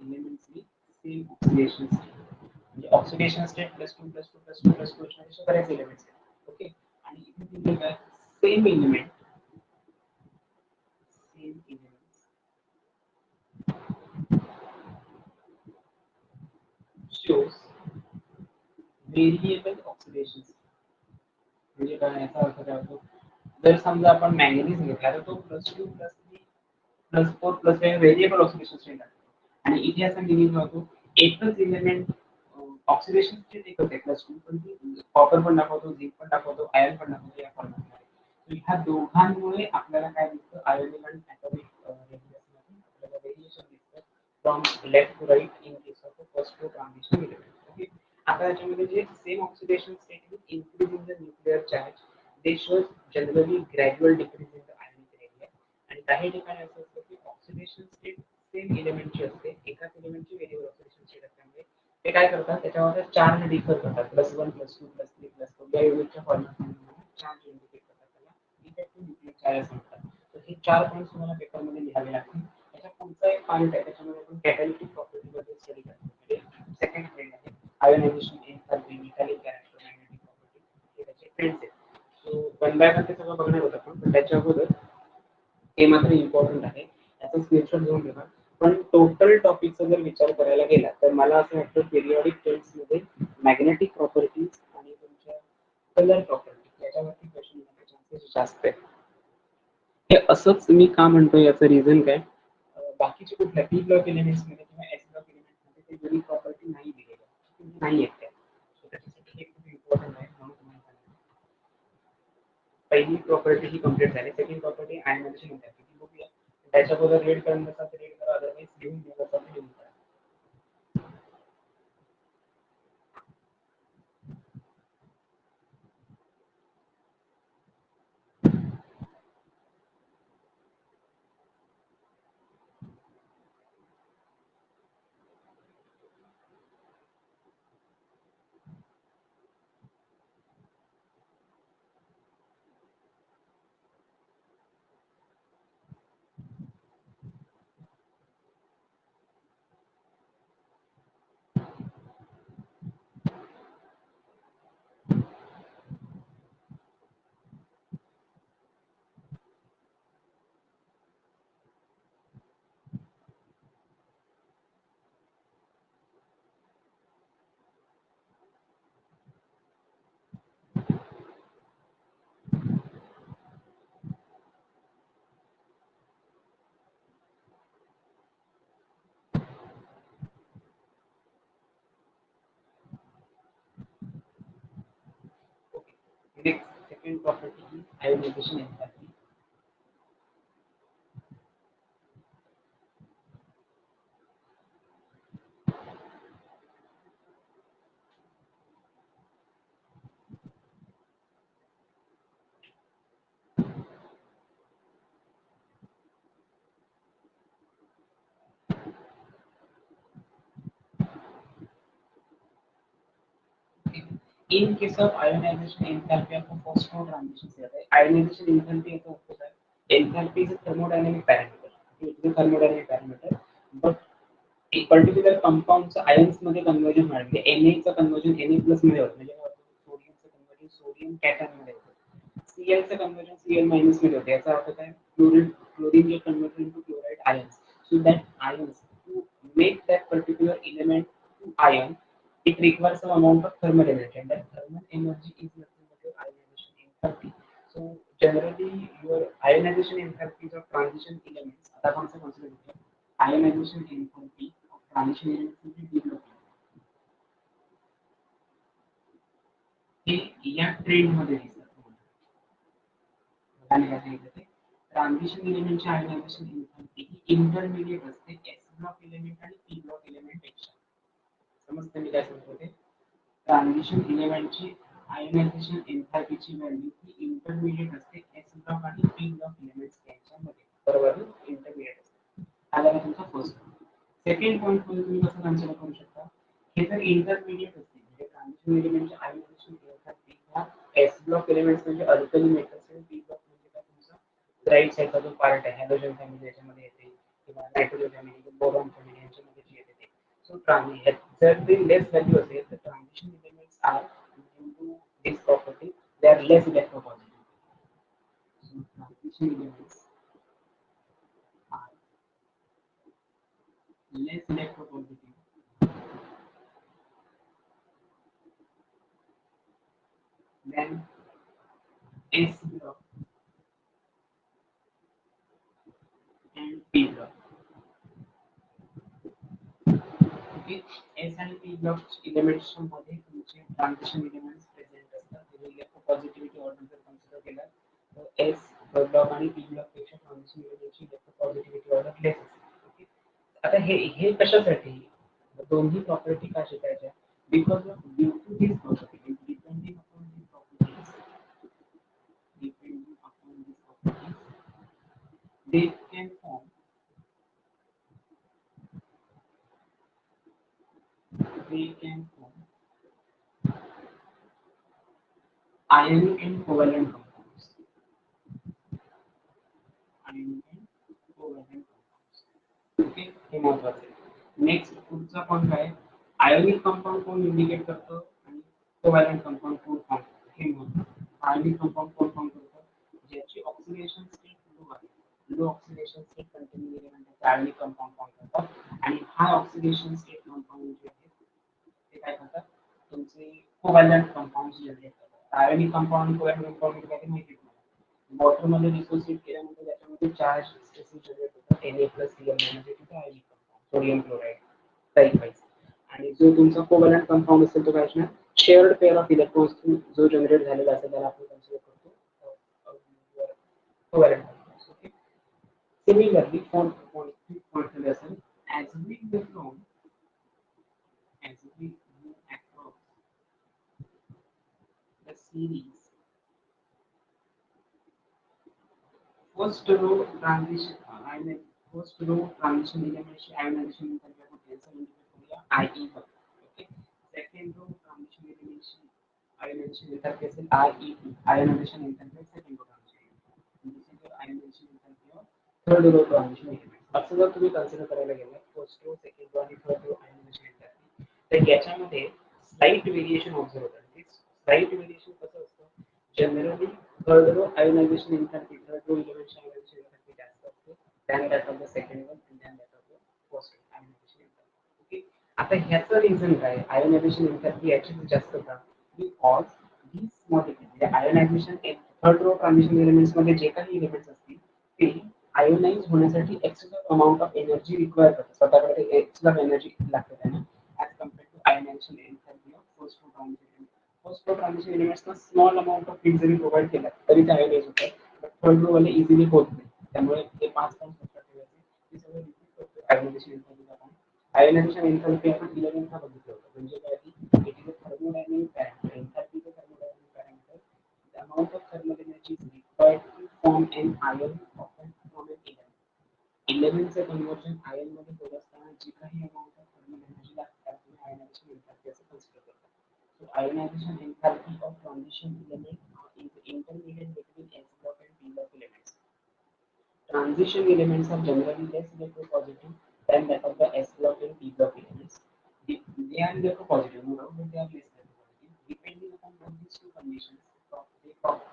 Elements with same oxidation state म्हणजे ऑक्सिडेशन स्टेट +2 +2 +2 +2 असे बरेच एलिमेंट्स आहेत. ओके, आणि इथे दिले काय same element shows variable oxidation म्हणजे काय याचा अर्थ काय होतो जर समजा आपण मॅंगनीज घेतला तर तो +2 +3 +4 +5 व्हेरिएबल ऑक्सिडेशन स्टेट आहे आणि इथे असं मिनिंग होतो एकच एलिमेंट ऑक्सिडेशन स्टेट एकच आहे +2 पण ती कॉपर पण दाखवतो झिंक पण दाखवतो आयर्न पण दाखवतो या फॉर्मॅटमध्ये ह्या दोघांमुळे आपल्याला काय दिसतं आयोनिक आणि ॲटॉमिक रेडियसमध्ये आपल्याला व्हेरिएशन दिसतं from left to right in case of first to transition element okay आता याच्यामध्ये जे same oxidation state with increase in the nuclear charge they shows generally gradual decrease in the ionic radius आणि काही ठिकाणी असं असतं की ऑक्सिडेशन स्टेट सेम एलिमेंटची असते एकाच एलिमेंटची व्हेरिएबल ऑक्सिडेशन स्टेट असल्यामुळे ते काय करतात त्याच्यावर चार्ज डिफर करतात +1 +2 +3 +4 या युनिटच्या फॉर्मॅटमध्ये चार्ज इंडिकेट करतात त्याला इफेक्टिव्ह न्यूक्लिअर चार्ज म्हणतात तर हे 4 पॉईंट्स तुम्हाला पेपरमध्ये लिहावे लागतील त्याच्या पुढचा एक पॉईंट आहे त्याच्यामध्ये आपण कॅटॅलिटिक प्रॉपर्टीबद्दल स्टडी करतो म्हणजे सेकंड पॉईंट आहे ionization enthalpy metallic character magnetic property हे त्याचे ट्रेंड्स आहेत सो 1 बाय 1 ते सगळं बघणार होतं आपण पण त्याच्या अगोदर हे मात्र इम्पॉर्टंट आहे याचा स्क्रीनशॉट घेऊन ठेवा पण टोटल टॉपिकचा जर विचार करायला गेला तर मला असं वाटतं पिरियॉडिक टेन्समध्ये मॅग्नेटिक प्रॉपर्टीज आणि तुमच्या कलर प्रॉपर्टी याच्यावरती क्वेश्चन येण्याचे चान्सेस जास्त आहे हे असंच मी का म्हणतो याचं रिझन काय बाकीचे कुठल्या पी ब्लॉक एलिमेंट्समध्ये किंवा एस ब्लॉक एलिमेंट्समध्ये ते दोन्ही प्रॉपर्टी नाही दिलेल्या नाही आहेत त्या त्याच्यासाठी हे खूप इम्पॉर्टंट आहे म्हणून तुम्हाला सांगितलं पहिली प्रॉपर्टी ही कंप्लीट झाली सेकंड प्रॉपर्टी आयनायझेशन एन्थॅल्पी बघूया त्याच्या अगोदर रेड करण्याचा रेड करा अदरवाईज लिहून घ्यायचा लिहून करा Next, second property is ionization enthalpy. In case of ionization enthalpy आपको first two transitions येते हैं. Ionization enthalpy याचा अर्थ काय? Enthalpy is a thermodynamic parameter. It is a thermodynamic parameter. But एक पर्टिक्युलर कंपाऊंडचं आयन्स मध्ये कन्वर्जन होणार म्हणजे Na चं कन्वर्जन Na प्लस मध्ये होतं म्हणजे सोडियमचं कन्वर्जन सोडियम कॅटॅन मध्ये होतं Cl चं कन्वर्जन Cl मायनस मध्ये होतं याचा अर्थ काय क्लोरीन जे converted into chloride ions so that ions to make that particular element to ion it requires some amount of thermal energy and that thermal energy is nothing but your ionization enthalpy so generally your ionization enthalpy of transition elements आता आपण असं consider करूया ionization enthalpy of transition elements will be developed हे या trend मध्ये दिसतात आणि काय सांगितलं ते ट्रान्झिशन एलिमेंटची आयोनायझेशन एन्थॅल्पी ही इंटरमिडिएट असते एस ब्लॉक एलिमेंट आणि पी ब्लॉक एलिमेंट पेक्षा समजतं मी काय सांगतो ते ट्रान्झिशन एलिमेंटची आयोनायझेशन एन्थॅल्पीची व्हॅल्यू ही इंटरमिडिएट असते एस ब्लॉक आणि पी ब्लॉक एलिमेंट्स यांच्यामध्ये बरोबर इंटरमिडिएट असते हा झाला तुमचा फर्स्ट सेकंड पॉईंट मध्ये तुम्ही कसं कन्सिडर करू शकता हे जर इंटरमिडिएट असते म्हणजे ट्रान्झिशन एलिमेंटची आयोनायझेशन एन्थॅल्पी ह्या एस ब्लॉक एलिमेंट्स म्हणजे अल्कली मेटल्स आणि पी ब्लॉक म्हणजे काय तुमचा राईट साइडचा जो पार्ट आहे हॅलोजन फॅमिली याच्यामध्ये येते किंवा नायट्रोजन फॅमिली बोरॉन फॅमिली यांच्यामध्ये जी येते सो जर ते लेस व्हॅल्यू असेल तर transition elements are due to this property they are less electropositive so transition elements are less electropositive then S block and P block. Okay, S and P block elements मध्ये तुमचे transition elements present असतात. ते इलेक्ट्रोपॉझिटिव्हिटी order जर consider केला तर S block आणि P block पेक्षा transition एलिमेंटची इलेक्ट्रोपॉझिटिव्हिटी ऑर्डर लेस असते. ओके, आता हे कशासाठी दोन्ही प्रॉपर्टी का शिकायच्या? Because of due to this property depending upon this properties they can form ionic and covalent compounds. Ionic and covalent compounds. Okay, हे महत्वाचं आहे. नेक्स्ट पुढचा पॉइंट आहे आयोनिक कंपाऊंड कोण इंडिकेट करतो आणि कोव्हॅलेंट कंपाऊंड कोण फॉर्म करतो हे महत्वाचं. आयोनिक कंपाऊंड कोण फॉर्म करतो? ज्याची ऑक्सिडेशन स्टेट लो आहे. Low oxidation state containing element ionic compound form करतात आणि हाय ऑक्सिडेशन स्टेट कंपाऊंड जे आहे ते काय करतात? तुमचे कोव्हॅलेंट कंपाऊंड्स जनरेट करतात. आयोनिक कंपाऊंड आणि कोव्हॅलेंट कंपाऊंड काय माहिती आहे? वॉटर मध्ये डिसोसिएट केल्यानंतर त्याच्यामध्ये चार्ज स्ट्रेसेस जनरेट होतात Na+Cl- म्हणजे तिथे ionic compound sodium chloride type wise. आणि जो तुमचा कोव्हॅलेंट कंपाऊंड असेल तो काय असणार? शेअर्ड पेअर ऑफ इलेक्ट्रॉन्स जो जनरेट झालेला असेल त्याला आपण कन्सिडर करतो covalent compound. Okay, similarly for point असेल as we move from as we move across the series first row transition first row transition element ionization interface को cancel indicate करूया IE वर. Okay, second row transition element ionization interface IE ionization interface second row transition this is your ionization interface third row transition element. असं जर तुम्ही consider करायला गेला first row second row आणि third row ionization interface तर याच्यामध्ये slight variation observe होतात. Slight variation कसं असतं? Generally third row ionization enthalpy, third row element ionization enthalpy जास्त असते than that of the second one and than that of the first row ionization enthalpy. Okay, आता ह्याचं reason काय? ionization enthalpy actually जास्त का? Because these molecules म्हणजे ionization third row transition elements मध्ये जे काही एलिमेंट्स असतील ते आयोनाइज होण्यासाठी excessive amount of energy require करतात. स्वतःकडे एक्सेसिव्ह एनर्जी लागते त्यांना as compared to ionization enthalpy of first row transition. First row transition एलिमेंट्सना स्मॉल अमाउंट ऑफ हीट जरी प्रोव्हाइड केला तरी ते आयोनाइज होतात. बट थर्ड रो वाले इझिली होत नाही. त्यामुळे ते 5 पॉइंट्स लक्षात ठेवायचे. हे सगळं रिपीट करतो आयोनायझेशन एंथॅल्पी आपण. आयोनायझेशन एंथॅल्पी आपण 11 ला बघितलं होतं. म्हणजे काय की it is a thermodynamic parameter. Enthalpy is a thermodynamic parameter. The amount of thermal energy is required to form an ion of an from an element. इलेमेंटचं कन्वर्जन आयन मध्ये होत असताना जी काही अमाउंट ऑफ थर्मल एनर्जी लागते त्याला तुम्ही ionisation एंथॅल्पी असं consider करता. So ionization enthalpy of transition element is intermediate between S block and P block elements. Transition elements are generally less electropositive than that of the S block and P block elements. They are electropositive, no doubt, but they are less electropositive. Depending upon both these two conditions,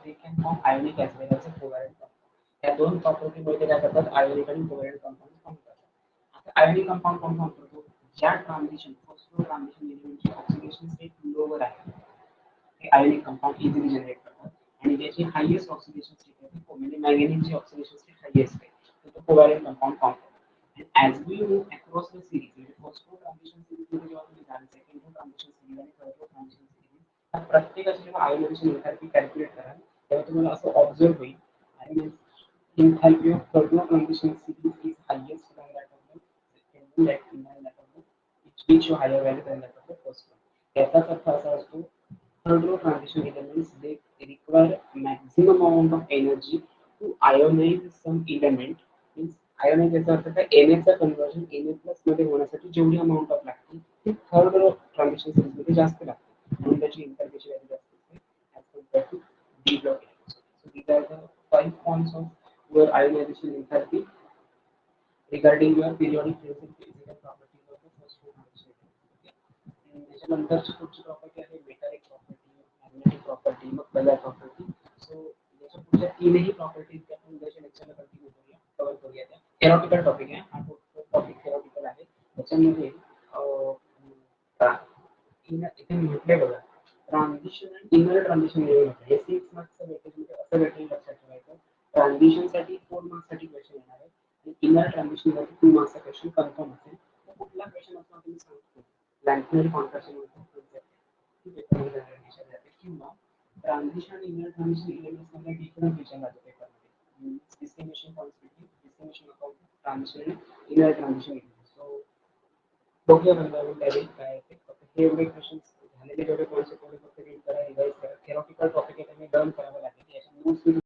they can form ionic as well as a covalent compound. या दोन property मध्ये काय करतात? Ionic आणि covalent compound form करतात. आता ionic compound कोण form करतो? ज्या ट्रान्झिशन फर्स्ट रो ट्रान्झिशन एलिमेंटची ऑक्सिडेशन स्टेट लोवर आहे ते आयोनिक कंपाऊंड इझिली जनरेट करतात आणि त्याची हायेस्ट ऑक्सिडेशन स्टेट आहे म्हणजे मॅंगनीजची ऑक्सिडेशन स्टेट हायेस्ट आहे तर तो कोव्हॅलेंट कंपाऊंड फॉर्म करतो. and as we move across the series म्हणजे फर्स्ट रो ट्रान्झिशन सीरीज मध्ये जेव्हा तुम्ही जाल सेकंड रो ट्रान्झिशन सीरीज आणि थर्ड रो ट्रान्झिशन सीरीज या प्रत्येकाची जेव्हा आयोनायझेशन एंथॅल्पी कॅल्क्युलेट कराल तेव्हा तुम्हाला असं ऑब्झर्व होईल ionization enthalpy of third row transition series is highest than that of the second row than that of the which show higher value than that of the first one. याचाच अर्थ असा असतो third row transition elements they require maximum amount of energy to ionize some element. Means ionize याचा अर्थ काय Na चं conversion Na+ मध्ये होण्यासाठी जेवढी अमाउंट ऑफ लागते ती थर्ड रो ट्रान्झिशन सीरीज मध्ये जास्त लागते म्हणून त्याची इंटरफेस व्हॅल्यू जास्त असते as compared to D block elements. So these are the 5 points of your ionization enthalpy regarding your periodic phase and physical properties of the first row transition. त्याच्यानंतरची पुढची property आहे मेटालिक प्रॉपर्टी, मॅग्नेटिक प्रॉपर्टी, मग colour property. So याच्या पुढच्या तीनही properties आपण उद्याच्या लेक्चरला continue करूया, कव्हर करूया. त्या थेरॉटिकल टॉपिक आहे, हा टॉपिक थेरॉटिकल आहे. त्याच्यामध्ये इथे म्हटले बघा ट्रान्झिशन ट्रान्झिशन आणि इनर ट्रान्झिशन एलिमेंट हे 6 मार्क्सचं वेटेज म्हणजे असं वेटेज लक्षात ठेवायचं. ट्रान्झिशनसाठी 4 मार्क्ससाठी क्वेश्चन येणार आहे आणि इनर ट्रान्झिशनसाठी 2 मार्क्सचा क्वेश्चन कन्फर्म असेल. तर कुठला क्वेश्चन असणार तुम्ही सांगतो लँथनरी कॉन्ट्रॅक्शन किंवा ट्रान्झिशन आणि इनर ट्रान्झिशन एलिमेंट्स मध्ये डिफरन्स विचारला जातो पेपरमध्ये. Distinguishing points distinguishing about transition आणि इनर ट्रान्झिशन एलिमेंट्स. सो बघूया बघायला काय ते फक्त हे एवढे क्वेश्चन झालेले जेवढे कॉन्सेप्ट फक्त